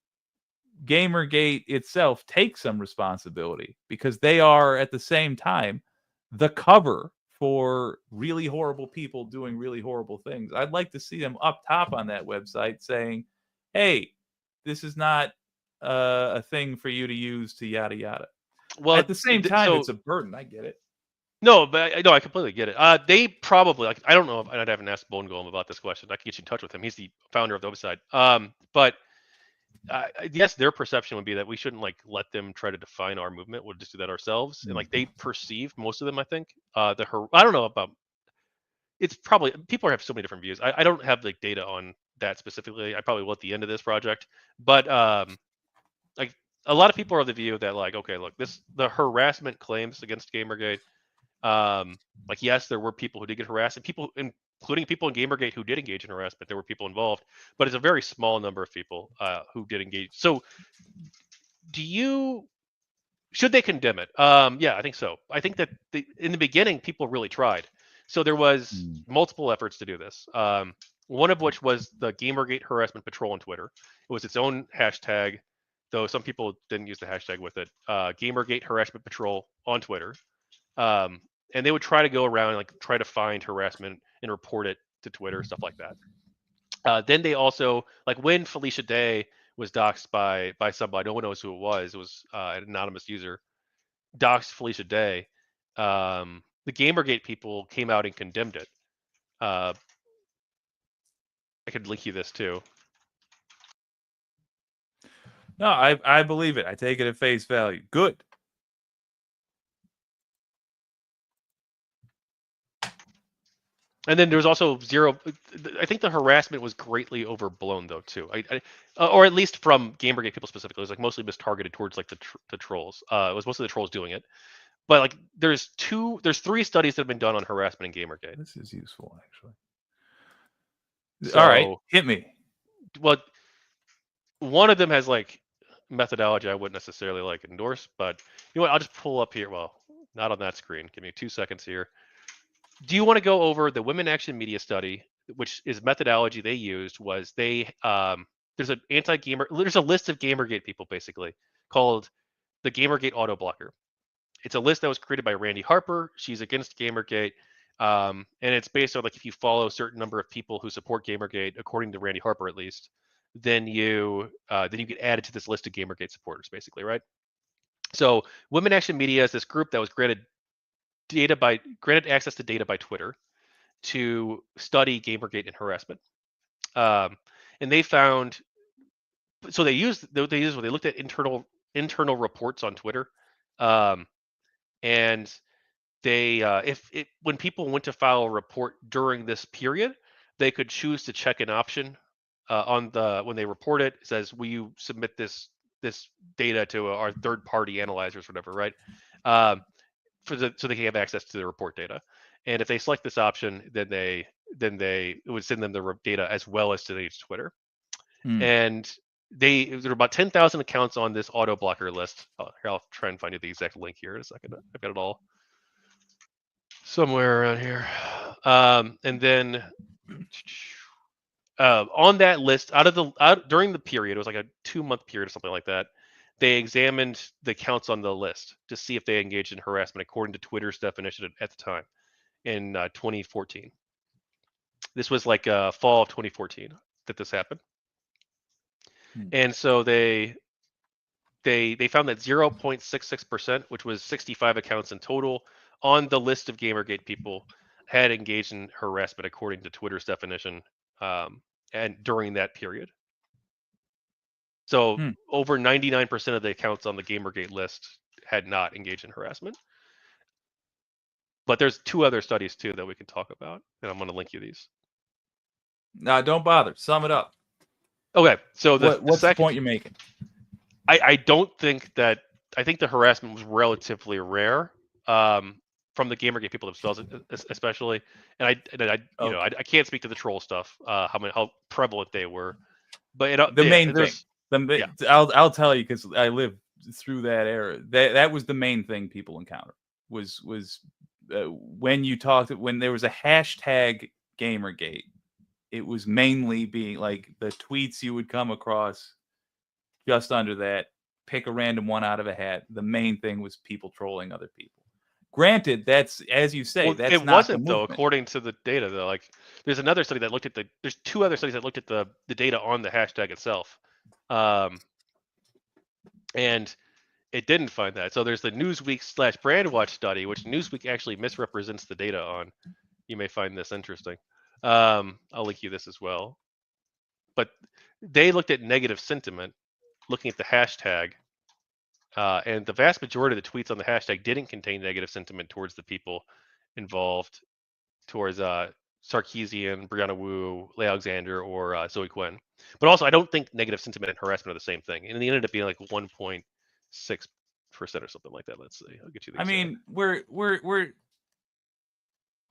Gamergate itself take some responsibility, because they are at the same time the cover for really horrible people doing really horrible things. I'd like to see them up top on that website saying, "Hey, this is not a thing for you to use to yada yada." Well, At the same time, so it's a burden. I get it. no, but no, I completely get it. They probably like I don't know if I haven't asked Bone Golem about this question. I can get you in touch with him. He's the founder of the website. But yes, their perception would be that we shouldn't like let them try to define our movement. We'll just do that ourselves. And like they perceive most of them, I think. I don't know about. It's probably people have so many different views. I don't have like data on that specifically. I probably will at the end of this project, but like a lot of people are of the view that like okay, look, the harassment claims against Gamergate. Like yes, there were people who did get harassed, and people, including people in Gamergate who did engage in harassment. There were people involved, but it's a very small number of people who did engage. So, should they condemn it? Yeah, I think so. I think that in the beginning, people really tried. So there was multiple efforts to do this. One of which was the Gamergate harassment patrol on Twitter. It was its own hashtag, though some people didn't use the hashtag with it. Gamergate harassment patrol on Twitter. And they would try to go around and like try to find harassment and report it to Twitter, stuff like that. Then they also like when Felicia Day was doxxed by somebody, no one knows who it was. It was an anonymous user doxed Felicia Day. The Gamergate people came out and condemned it. I could link you this too. No, I believe it. I take it at face value. Good. And then there was also zero. I think the harassment was greatly overblown though too. Or at least from Gamergate people specifically, it was like mostly mistargeted towards like the trolls. It was mostly the trolls doing it. But like there's 3 studies that have been done on harassment in Gamergate. This is useful actually. So, all right, hit me. Well, one of them has like methodology I wouldn't necessarily like endorse, but you know what? I'll just pull up here. Well, not on that screen. Give me 2 seconds here. Do you want to go over the Women Action Media study, which is methodology they used? Was they there's an anti-gamer, there's a list of Gamergate people basically called the Gamergate Auto Blocker. It's a list that was created by Randy Harper. She's against Gamergate. And it's based on like if you follow a certain number of people who support Gamergate, according to Randy Harper at least, then you get added to this list of Gamergate supporters, basically, right? So Women Action Media is this group that was granted access to data by Twitter to study Gamergate and harassment. And they found, so they looked at internal reports on Twitter, and they when people went to file a report during this period, they could choose to check an option when they report it. It says, "Will you submit this data to our third party analyzers, whatever?" Right? So they can have access to the report data. And if they select this option, then it would send them the data as well as to Twitter. And there were about 10,000 accounts on this auto blocker list. Here, I'll try and find you the exact link here in a second. I've got it all somewhere around here. And then on that list, during the period, it was like a 2-month period or something like that. They examined the accounts on the list to see if they engaged in harassment according to Twitter's definition at the time in 2014. This was like fall of 2014 that this happened. And so they found that 0.66%, which was 65 accounts in total, on the list of Gamergate people had engaged in harassment according to Twitter's definition, and during that period. So over 99% of the accounts on the Gamergate list had not engaged in harassment. But there's 2 other studies too that we can talk about, and I'm going to link you these. No, don't bother. Sum it up. Okay, so what's the point you're making? I don't think that. I think the harassment was relatively rare from the Gamergate people themselves, especially. And I can't speak to the troll stuff, how prevalent they were. But the main thing, I'll tell you because I lived through that era. That was the main thing people encountered was when there was a hashtag Gamergate. It was mainly being like the tweets you would come across just under that. Pick a random one out of a hat. The main thing was people trolling other people. Granted, that's, as you say, Well, that's it not the wasn't though, movement. according to the data though. Like, there's another study that looked at there's two other studies that looked at the data on the hashtag itself, and it didn't find that. So there's the Newsweek slash Brandwatch study, which Newsweek actually misrepresents the data on. You may find this interesting. I'll link you this as well. But they looked at negative sentiment, looking at the hashtag, and the vast majority of the tweets on the hashtag didn't contain negative sentiment towards the people involved, towards Sarkeesian, Brianna Wu, Leigh Alexander, or Zoe Quinn. But also, I don't think negative sentiment and harassment are the same thing. And it ended up being like 1.6% or something like that. Let's see. I'll get you the I exact. mean, we're.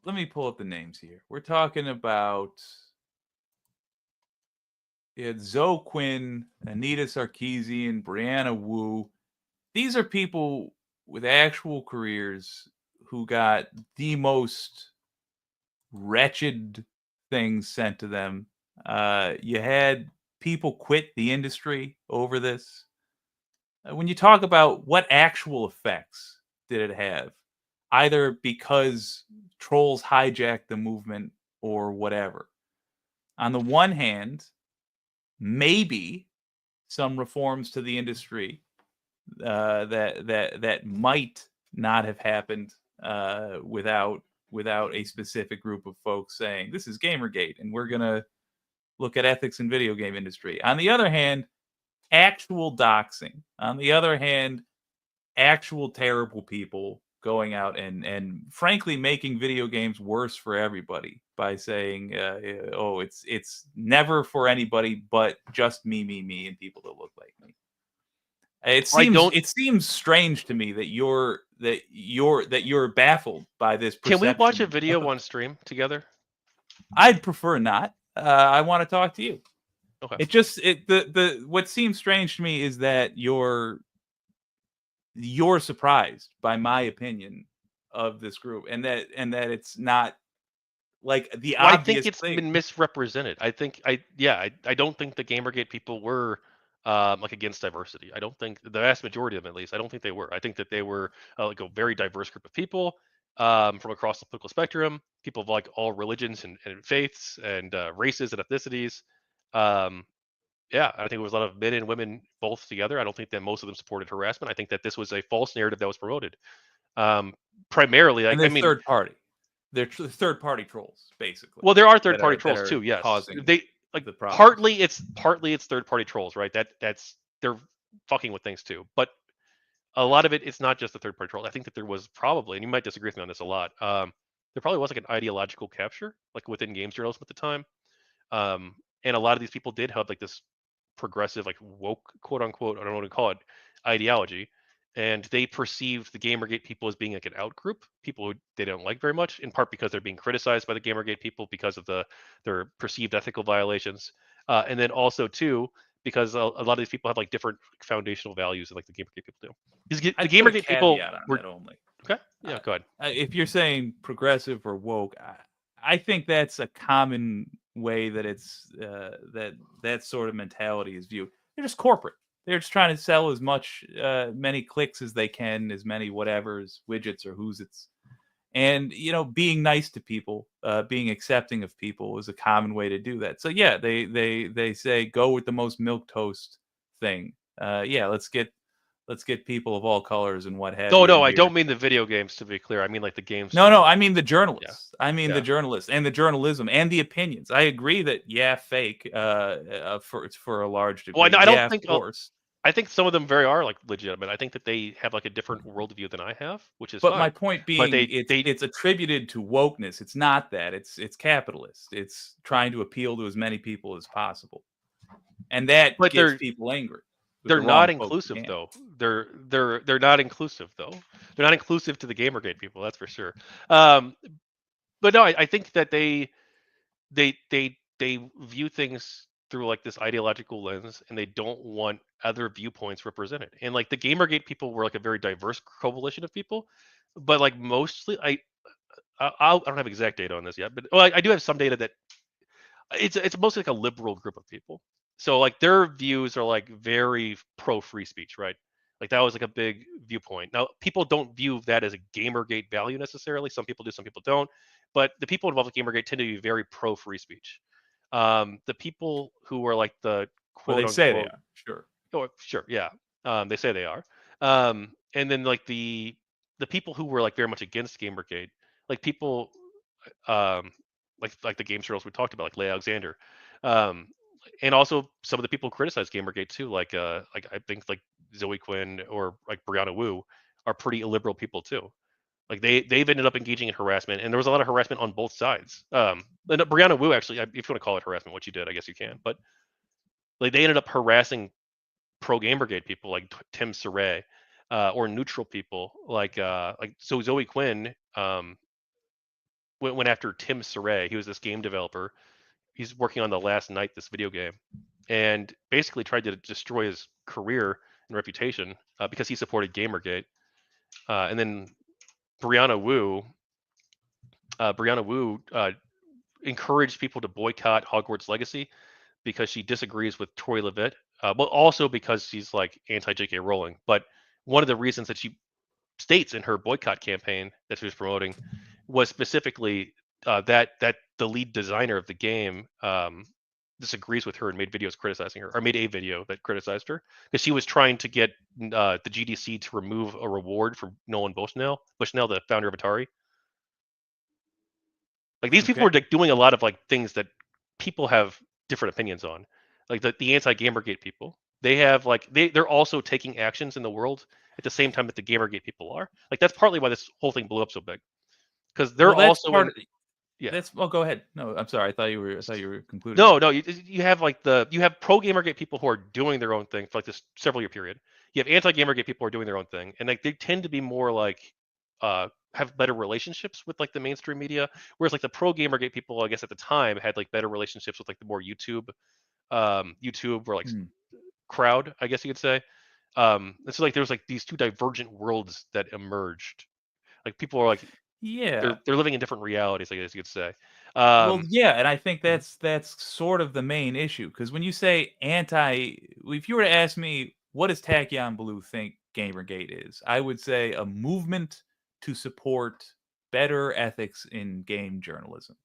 Let me pull up the names here. We're talking about Zoe Quinn, Anita Sarkeesian, Brianna Wu. These are people with actual careers who got the most wretched things sent to them. You had people quit the industry over this. When you talk about what actual effects did it have, either because trolls hijacked the movement or whatever. On the one hand, maybe some reforms to the industry that might not have happened without a specific group of folks saying this is Gamergate and we're gonna look at ethics in video game industry. On the other hand, actual doxing. On the other hand, actual terrible people going out and frankly making video games worse for everybody by saying, "Oh, it's never for anybody but just me, and people that look like me." It seems strange to me that you're baffled by this Can we watch a perception. video on stream together? I'd prefer not. I want to talk to you. Okay. It just the what seems strange to me is that you're surprised by my opinion of this group and that it's not like the Well, I think obvious it's thing. been misrepresented. I don't think the Gamergate people were like against diversity. I don't think the vast majority of them, at least, I don't think they were. I think that they were like a very diverse group of people from across the political spectrum, people of like all religions and faiths and races and ethnicities. Um, yeah, I think it was a lot of men and women both together. I don't think that most of them supported harassment. I think that this was a false narrative that was promoted. Um, Primarily, like And I they're meir third party. They're third party trolls, basically, well, there are third that party are trolls too. Yes, causing they like the problems. partly it's third party trolls, right? That's they're fucking with things too. But a lot of it's not just the third party troll. I think that there was probably, and you might disagree with me on this a lot. There probably was like an ideological capture, like within games journalism at the time. And a lot of these people did have like this progressive, like woke, quote unquote, I don't know what to call it, ideology. And they perceived the Gamergate people as being like an out group, people who they don't like very much, in part because they're being criticized by the Gamergate people because of their perceived ethical violations, and then also too because a lot of these people have like different foundational values that like the Gamergate people do. Because the I'd put a Gamergate people caveat on were that only. okay. Yeah, go ahead. If you're saying progressive or woke, I think that's a common way that it's that sort of mentality is viewed. They're just corporate. They're just trying to sell as much many clicks as they can, as many whatever's widgets or who's it's. And being nice to people, being accepting of people is a common way to do that. So yeah, they say go with the most milk toast thing. Yeah, let's get people of all colors and what have No, you no, in I here. don't mean the video games. To be clear, I mean like the games No, journalism. I mean the Yeah, journalists. I mean the yeah. journalists and the journalism and the opinions. I agree that fake for a large Well, degree. I don't Yeah, of think course. I think some of them very are like legitimate. I think that they have like a different worldview than I have, which is But fine. my point But being, they it's they it's attributed to wokeness. It's not that. It's capitalist. It's trying to appeal to as many people as possible, and that but gets people angry with they're the not wrong folks inclusive again. though. They're not inclusive though. They're not inclusive to the Gamergate people. That's for sure. Um, but no, I think that they view things through like this ideological lens, and they don't want other viewpoints represented. And like the Gamergate people were like a very diverse coalition of people, but like mostly I don't have exact data on this yet, but well, I do have some data that it's mostly like a liberal group of people. So like their views are like very pro free speech, right? Like that was like a big viewpoint. Now, people don't view that as a Gamergate value necessarily. Some people do, some people don't. But the people involved with Gamergate tend to be very pro free speech. The people who are like the Well, quote they say they unquote, are. Sure. oh, sure, yeah, they say they are. And then like the people who were like very much against Gamergate, like people, um, like the game turtles we talked about, like Leigh Alexander, um, and also some of the people who criticize Gamergate too, like I think like Zoe Quinn or like Brianna Wu are pretty illiberal people too. Like they've ended up engaging in harassment, and there was a lot of harassment on both sides. And Brianna Wu actually, if you want to call it harassment, what you did, I guess you can. But like they ended up harassing pro Gamergate people like Tim Saray, or neutral people like so Zoe Quinn went after Tim Saray. He was this game developer. He's working on The Last Night, this video game, and basically tried to destroy his career and reputation because he supported Gamergate. And then Brianna Wu, Brianna Wu encouraged people to boycott Hogwarts Legacy because she disagrees with Troy Levitt. But also because she's like anti J.K. Rowling. But one of the reasons that she states in her boycott campaign that she was promoting was specifically that the lead designer of the game disagrees with her and made videos criticizing her, or made a video that criticized her because she was trying to get the GDC to remove a reward from Nolan Bushnell, the founder of Atari. Like these people Okay. are like doing a lot of like things that people have different opinions on. Like the anti Gamergate people, they have like they're also taking actions in the world at the same time that the Gamergate people are. Like that's partly why this whole thing blew up so big because they're Well, that's also part in. of Yeah. that's. Well, go ahead. No, I'm sorry. I thought you were concluding. No, you have like you have pro Gamergate people who are doing their own thing for like this several year period. You have anti Gamergate people who are doing their own thing, and like they tend to be more like have better relationships with like the mainstream media, whereas like the pro Gamergate people, I guess at the time had like better relationships with like the more YouTube or like Hmm. crowd, I guess you could say. And so like there was like these two divergent worlds that emerged. Like people are like Yeah. they're living in different realities, I guess you could say. Well, Um, yeah, and I think mhm. that's sort of the main issue because when you say anti, if you were to ask me what does Tachyon Blue think Gamergate is, I would say a movement to support better ethics in game journalism.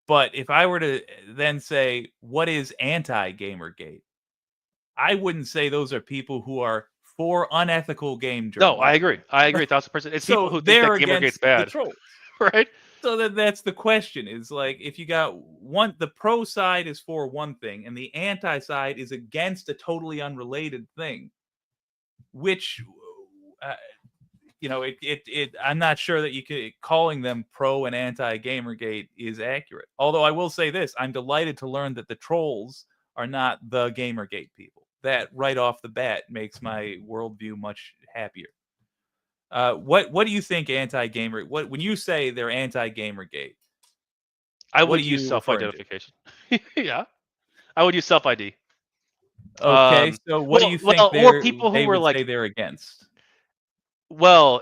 But if I were to then say what is anti Gamergate, I wouldn't say those are people who are for unethical game No, I journalism. agree. I agree 1000%. It's people So who think they're that Gamergate's against the bad, trolls. right? So that's the question is like if you got one the pro side is for one thing and the anti side is against a totally unrelated thing, which uh, I'm not sure that you could calling them pro and anti Gamergate is accurate. Although I will say this, I'm delighted to learn that the trolls are not the Gamergate people. That right off the bat makes my worldview much happier. What do you think anti gamer? What when you say they're anti Gamergate? I What are would use you referring to? self-identification. Yeah, I would use self-ID. Okay, so what do you think Or people who they were would say like, they're against? well,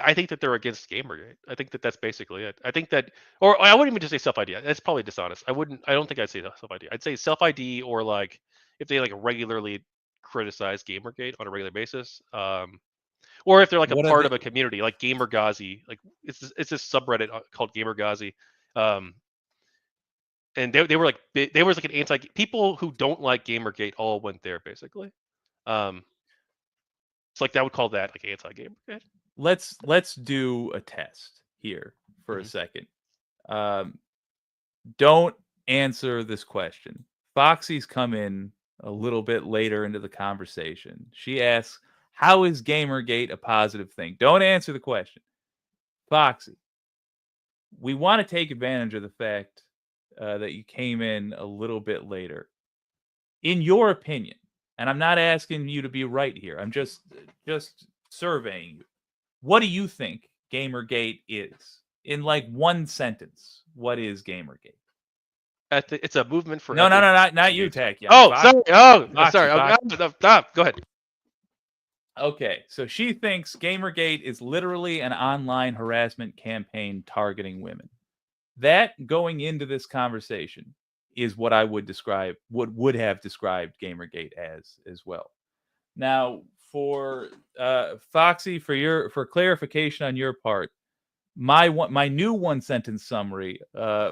I think that they're against Gamergate. I think that that's basically it. I think that, or I wouldn't even just say self-ID. That's probably dishonest. I wouldn't. I don't think I'd say self-ID. I'd say self-ID, or like if they like regularly criticize Gamergate on a regular basis. Or if they're like a What are part the of a community like Gamergazi, like it's this subreddit called Gamergazi, um, and they were like they was like an anti people who don't like Gamergate all went there basically. Um, it's like that would call that like anti Gamergate. let's do a test here for a Hmm. second. Um, don't answer this question. Foxy's come in a little bit later into the conversation. She asks, "How is Gamergate a positive thing?" Don't answer the question. Foxy, we want to take advantage of the fact that you came in a little bit later. In your opinion, and I'm not asking you to be right here. I'm just surveying you. What do you think Gamergate is? In like one sentence, what is Gamergate? It's a movement for No, no, ethics no, not in you, games. Tachyon. Oh, sorry. Foxy, Sorry. Foxy. Go ahead. Okay, so she thinks Gamergate is literally an online harassment campaign targeting women. That going into this conversation is what I would describe, would have described Gamergate as well. Now, for Foxy, for clarification on your part, my new one sentence summary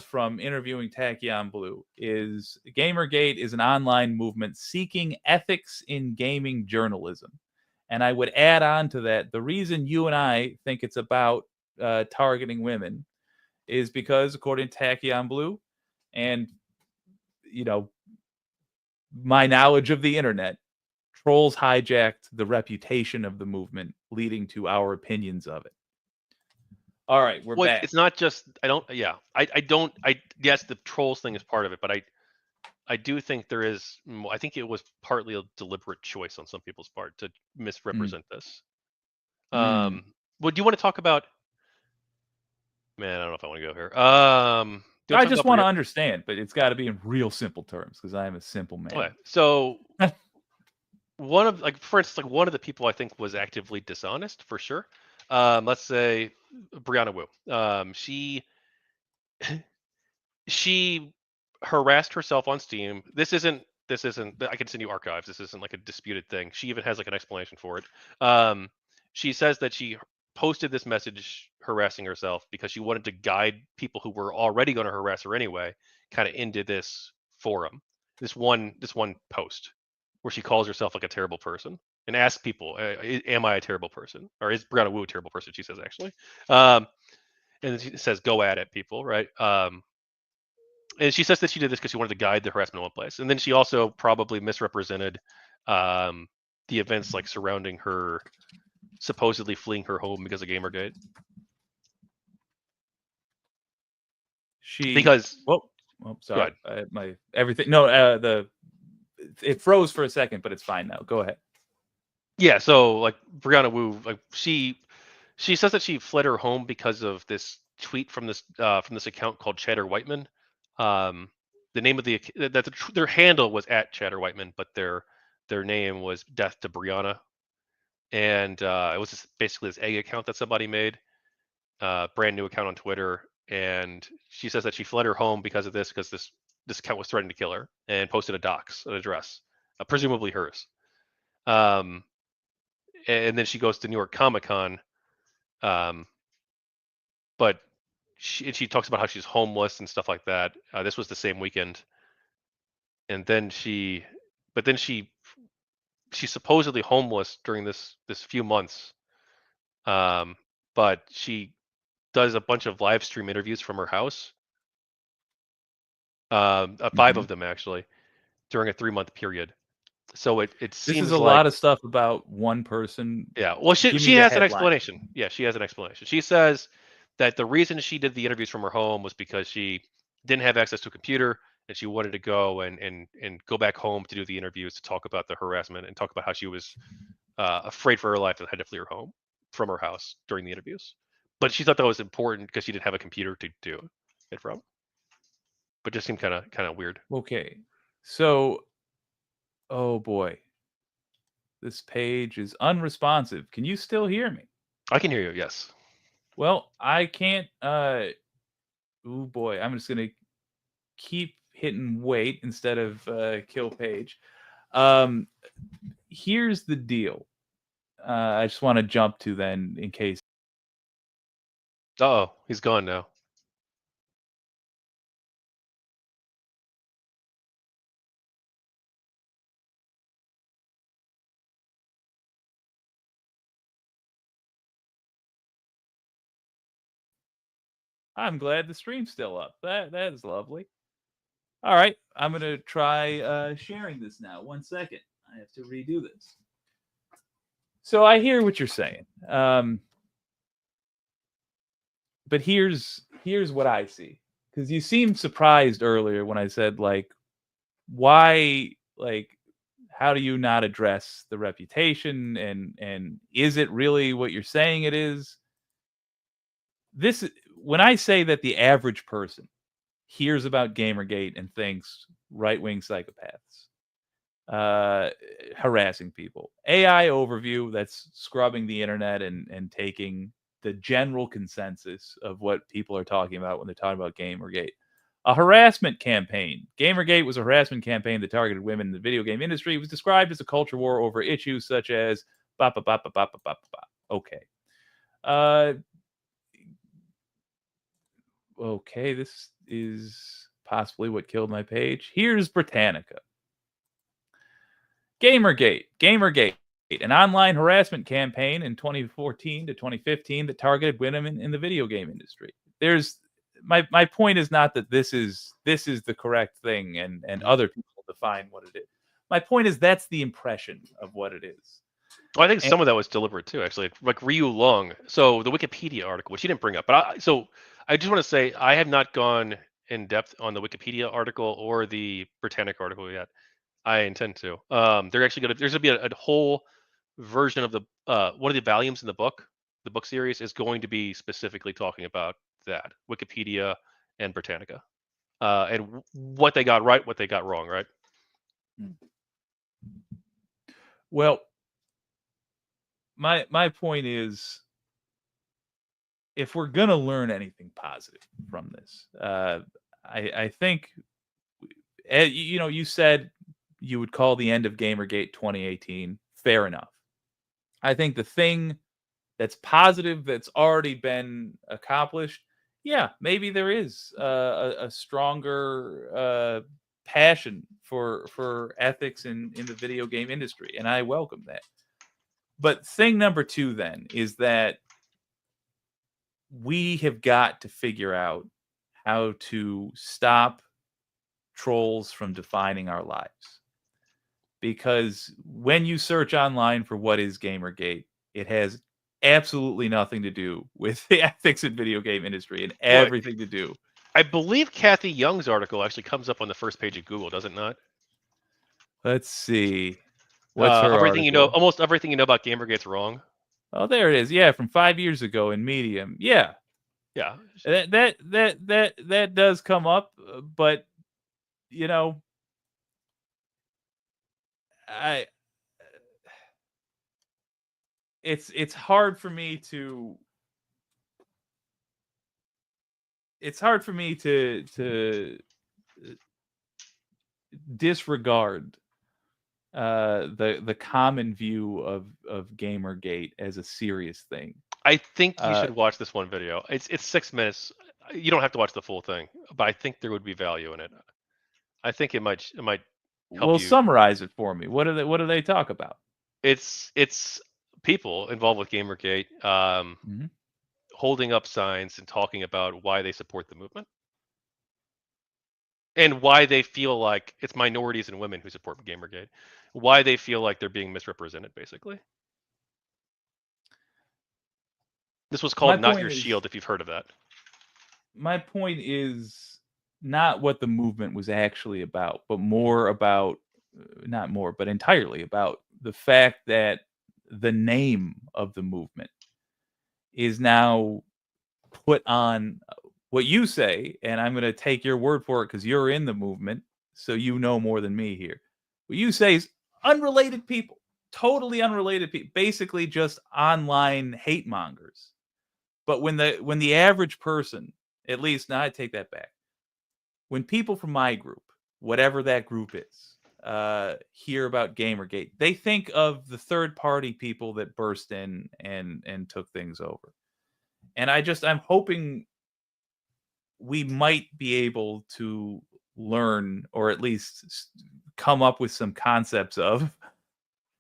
from interviewing Tachyon Blue is Gamergate is an online movement seeking ethics in gaming journalism. And I would add on to that, the reason you and I think it's about targeting women is because, according to Tachyon Blue, and you know, my knowledge of the internet, trolls hijacked the reputation of the movement, leading to our opinions of it. All right, we're Well, back. it's not just I don't. Yeah, I don't. I Yes, the trolls thing is part of it, but I do think there is. I think it was partly a deliberate choice on some people's part to Mm, misrepresent this. mm. Well, do you want to talk about? Man, I don't know if I want to go here. Do you want I to talk just about want to Bria? understand, but it's got to be in real simple terms because I am a simple Okay, man. so one of like for instance, like one of the people I think was actively dishonest for sure. Let's say Brianna Wu. She harassed herself on Steam. This isn't. I can send you archives. This isn't like a disputed thing. She even has like an explanation for it. Um, she says that she posted this message harassing herself because she wanted to guide people who were already going to harass her anyway, kind of into this forum. This one post where she calls herself like a terrible person and asks people, "Am I a terrible person? Or is Brianna Wu a terrible person?" She says actually, um, and then she says, "Go at it, people!" Right? And she says that she did this because she wanted to guide the harassment in one place, and then she also probably misrepresented um, the events like surrounding her supposedly fleeing her home because of Gamergate. She, Because go sorry, ahead. my everything. No, it froze for a second, but it's fine now. Go ahead. Yeah, so like Brianna Wu, like she says that she fled her home because of this tweet from this account called Chatter Whiteman. Um, the name of their handle was at Chatter Whiteman, but their name was Death to Brianna, and it was basically this egg account that somebody made, brand new account on Twitter, and she says that she fled her home because of this, because this account was threatening to kill her, and posted a dox, an address, presumably hers. Um, and then she goes to New York Comic Con, um, but she talks about how she's homeless and stuff like that. This was the same weekend, and then she's supposedly homeless during this few months, um, but she does a bunch of live stream interviews from her house, five Mhm. of them actually, during a 3-month period. So it This is a seems like lot of stuff about one person. yeah. Well, she Give me she the has an headline. explanation. Yeah, she has an explanation. She says that the reason she did the interviews from her home was because she didn't have access to a computer and she wanted to go and go back home to do the interviews, to talk about the harassment and talk about how she was afraid for her life and had to flee her home from her house during the interviews. But she thought that was important because she didn't have a computer to do it from. But just seemed kind of weird. Okay, so oh boy, this page is unresponsive. Can you still hear me? I can hear you. Yes. Well, I can't. Oh boy, I'm just gonna keep hitting wait instead of kill page. Um, Here's the deal. I just want to jump to then in case. Oh, he's gone now. I'm glad the stream's still up. That is lovely. All right, I'm gonna try sharing this now. 1 second. I have to redo this. So I hear what you're saying, but here's what I see. Because you seemed surprised earlier when I said like, why like how do you not address the reputation and is it really what you're saying it is? This when I say that the average person hears about Gamergate and thinks right-wing psychopaths uh harassing people. AI overview that's scrubbing the internet and taking the general consensus of what people are talking about when they're talking about Gamergate. A harassment campaign. Gamergate was a harassment campaign that targeted women in the video game industry. It was described as a culture war over issues such as Ba ba ba ba ba ba ba ba. Okay. Uh, okay. This is possibly what killed my page. Here's Britannica. Gamergate, an online harassment campaign in 2014 to 2015 that targeted women in the video game industry. There's my point is not that this is the correct thing and Mhm. other people define what it is. My point is that's the impression of what it is. Well, I think And some of that was deliberate too, actually. Like Ryu Long. So the Wikipedia article, which you didn't bring up, but I just want to say I have not gone in depth on the Wikipedia article or the Britannic article yet. I intend to. They're actually there's gonna be a whole version of the one of the volumes in the book series is going to be specifically talking about that Wikipedia and Britannica, and what they got right, what they got wrong, right? well, my point is if we're gonna learn anything positive from this, I think you said you would call the end of Gamergate 2018. Fair enough. I think the thing that's positive that's already been accomplished, yeah, maybe there is a stronger passion for ethics in the video game industry, and I welcome that. But thing number two then is that we have got to figure out how to stop trolls from defining our lives. Because when you search online for what is Gamergate, it has absolutely nothing to do with the ethics in video game industry and Well, everything to do. I believe Kathy Young's article actually comes up on the first page of Google, does it not? Let's see. What's her Everything you know, article? almost everything you know about Gamergate's wrong. Oh, there it is. Yeah, from 5 years ago in Medium. Yeah, Yeah, that does come up, but you know, I it's hard for me to it's hard for me to disregard the common view of Gamergate as a serious thing. I think you Uh, should watch this one video. It's 6 minutes. You don't have to watch the full thing, but I think there would be value in it. I think it might help well, you. summarize it for me. What do they talk about? It's people involved with Gamergate Mhm. holding up signs and talking about why they support the movement and why they feel like it's minorities and women who support Gamergate, why they feel like they're being misrepresented, basically. This was My called "Not point Your is Shield," if you've heard of that. my point is not what the movement was actually about, but more about not more, but entirely about the fact that the name of the movement is now put on what you say, and I'm going to take your word for it because you're in the movement, so you know more than me here. What you say is unrelated people, totally unrelated people, basically just online hate mongers. But when the average person, at least now I take that back, when people from my group, whatever that group is, hear about Gamergate, they think of the third party people that burst in and took things over. And I'm hoping we might be able to learn or at least come up with some concepts of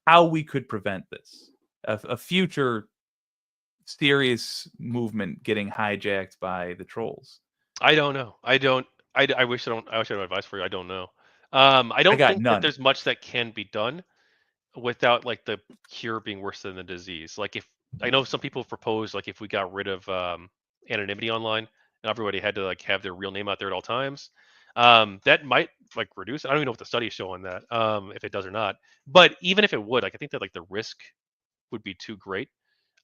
how we could prevent this. A future serious movement getting hijacked by the trolls. I don't know. I don't. I wish I don't. I wish I had advice for you. I don't know. I I don't got think that none. there's much that can be done without like the cure being worse than the disease. Like if I know some people have proposed like if we got rid of anonymity online and everybody had to like have their real name out there at all times, that might like reduce. I don't even know what the studies show on that, if it does or not. But even if it would, like I think that like the risk would be too great.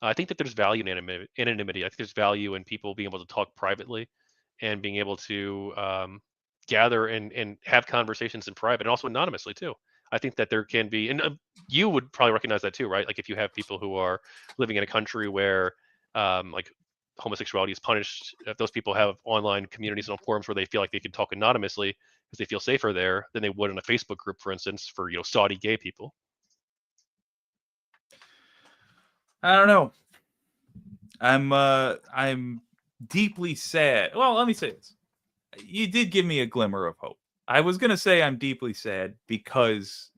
I think that there's value in anonymity. I think there's value in people being able to talk privately and being able to gather and have conversations in private and also anonymously too. I think that there can be, and you would probably recognize that too, right? Like if you have people who are living in a country where like homosexuality is punished, if those people have online communities and forums where they feel like they can talk anonymously because they feel safer there than they would in a Facebook group, for instance, for Saudi gay people. I don't know. I'm deeply sad. Well, let me say this. You did give me a glimmer of hope. I was gonna say I'm deeply sad because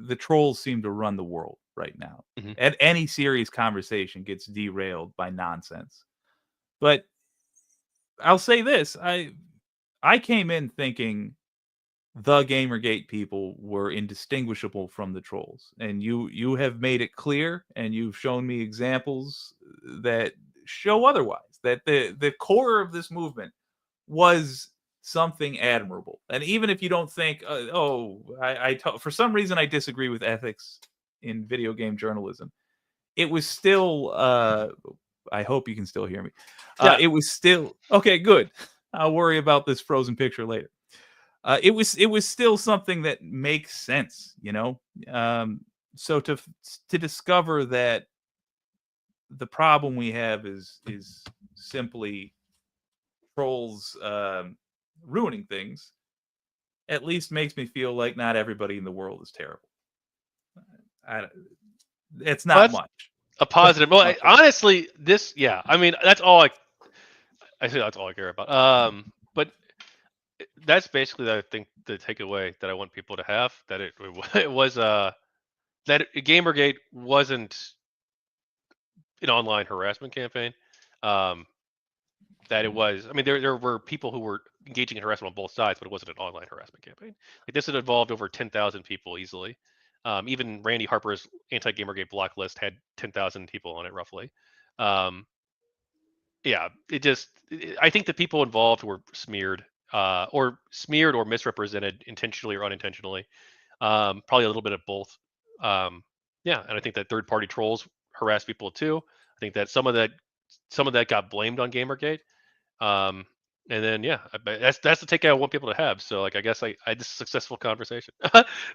the trolls seem to run the world right now. Hmm. And any serious conversation gets derailed by nonsense. But I'll say this: I came in thinking the Gamergate people were indistinguishable from the trolls, and you have made it clear, and you've shown me examples that show otherwise. That the core of this movement was something admirable. And even if you don't think, for some reason I disagree with ethics in video game journalism, it was still. I hope you can still hear me. Yeah, It was still okay. Good. I'll worry about this frozen picture later. It was still something that makes sense, you know. So to discover that the problem we have is simply trolls ruining things at least makes me feel like not everybody in the world is terrible. I, it's well, not that's much, a but positive. Well, something. honestly, this, yeah, I mean, that's all I say that's all I care about. But that's basically, I think, the takeaway that I want people to have, that it was that Gamergate wasn't an online harassment campaign. Um, that it was, I mean, there were people who were engaging in harassment on both sides, but it wasn't an online harassment campaign. Like, this had involved over 10,000 people easily. Even Randy Harper's anti-Gamergate block list had 10,000 people on it roughly. Um, yeah, I think the people involved were smeared or misrepresented intentionally or unintentionally. Probably a little bit of both. Yeah, and I think that third-party trolls harass people too. I think that some of that got blamed on Gamergate. Um, and then, yeah, that's the takeaway I want people to have. So, like, I guess I just successful conversation.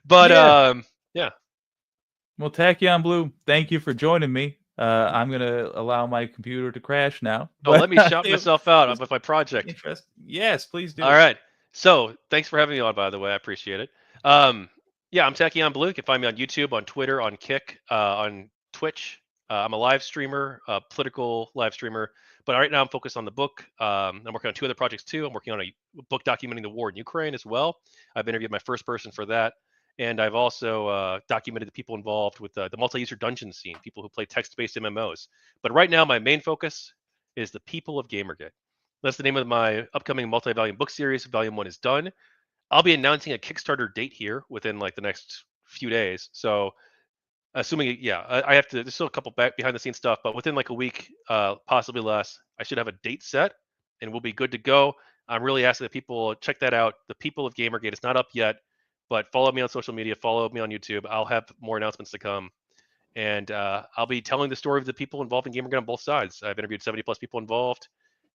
But Yeah. yeah. Well, Tachyon Blue, thank you for joining me. I'm gonna allow my computer to crash now, Oh, but let me shout it myself out was with my project. interesting. Yes, please All do. right. So thanks for having me on, by the way. I appreciate it. Yeah, I'm Tachyon Blue. You can find me on YouTube, on Twitter, on Kick, on Twitch. I'm a live streamer, a political live streamer. But right now I'm focused on the book. I'm working on two other projects too. I'm working on a book documenting the war in Ukraine as well. I've interviewed my first person for that. And I've also documented the people involved with the multi-user dungeon scene, people who play text-based MMOs. But right now, my main focus is the people of Gamergate. That's the name of my upcoming multi-volume book series. Volume 1 is done. I'll be announcing a Kickstarter date here within like the next few days. So assuming, yeah, I have to. There's still a couple back behind the scenes stuff, but within like a week, possibly less, I should have a date set, and we'll be good to go. I'm really asking that people check that out. The people of Gamergate. It's not up yet, but follow me on social media. Follow me on YouTube. I'll have more announcements to come, and I'll be telling the story of the people involved in Gamergate on both sides. I've interviewed 70 plus people involved,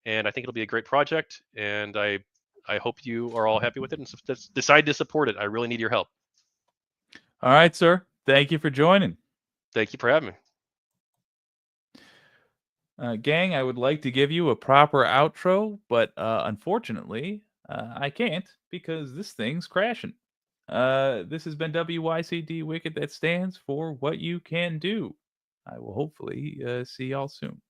and I think it'll be a great project. And I hope you are all happy with it and decide to support it. I really need your help. All right, sir. Thank you for joining. Thank you for having me. Gang, I would like to give you a proper outro, but unfortunately, I can't because this thing's crashing. This has been WYCD Wicked, that stands for What You Can Do. I will hopefully see y'all soon.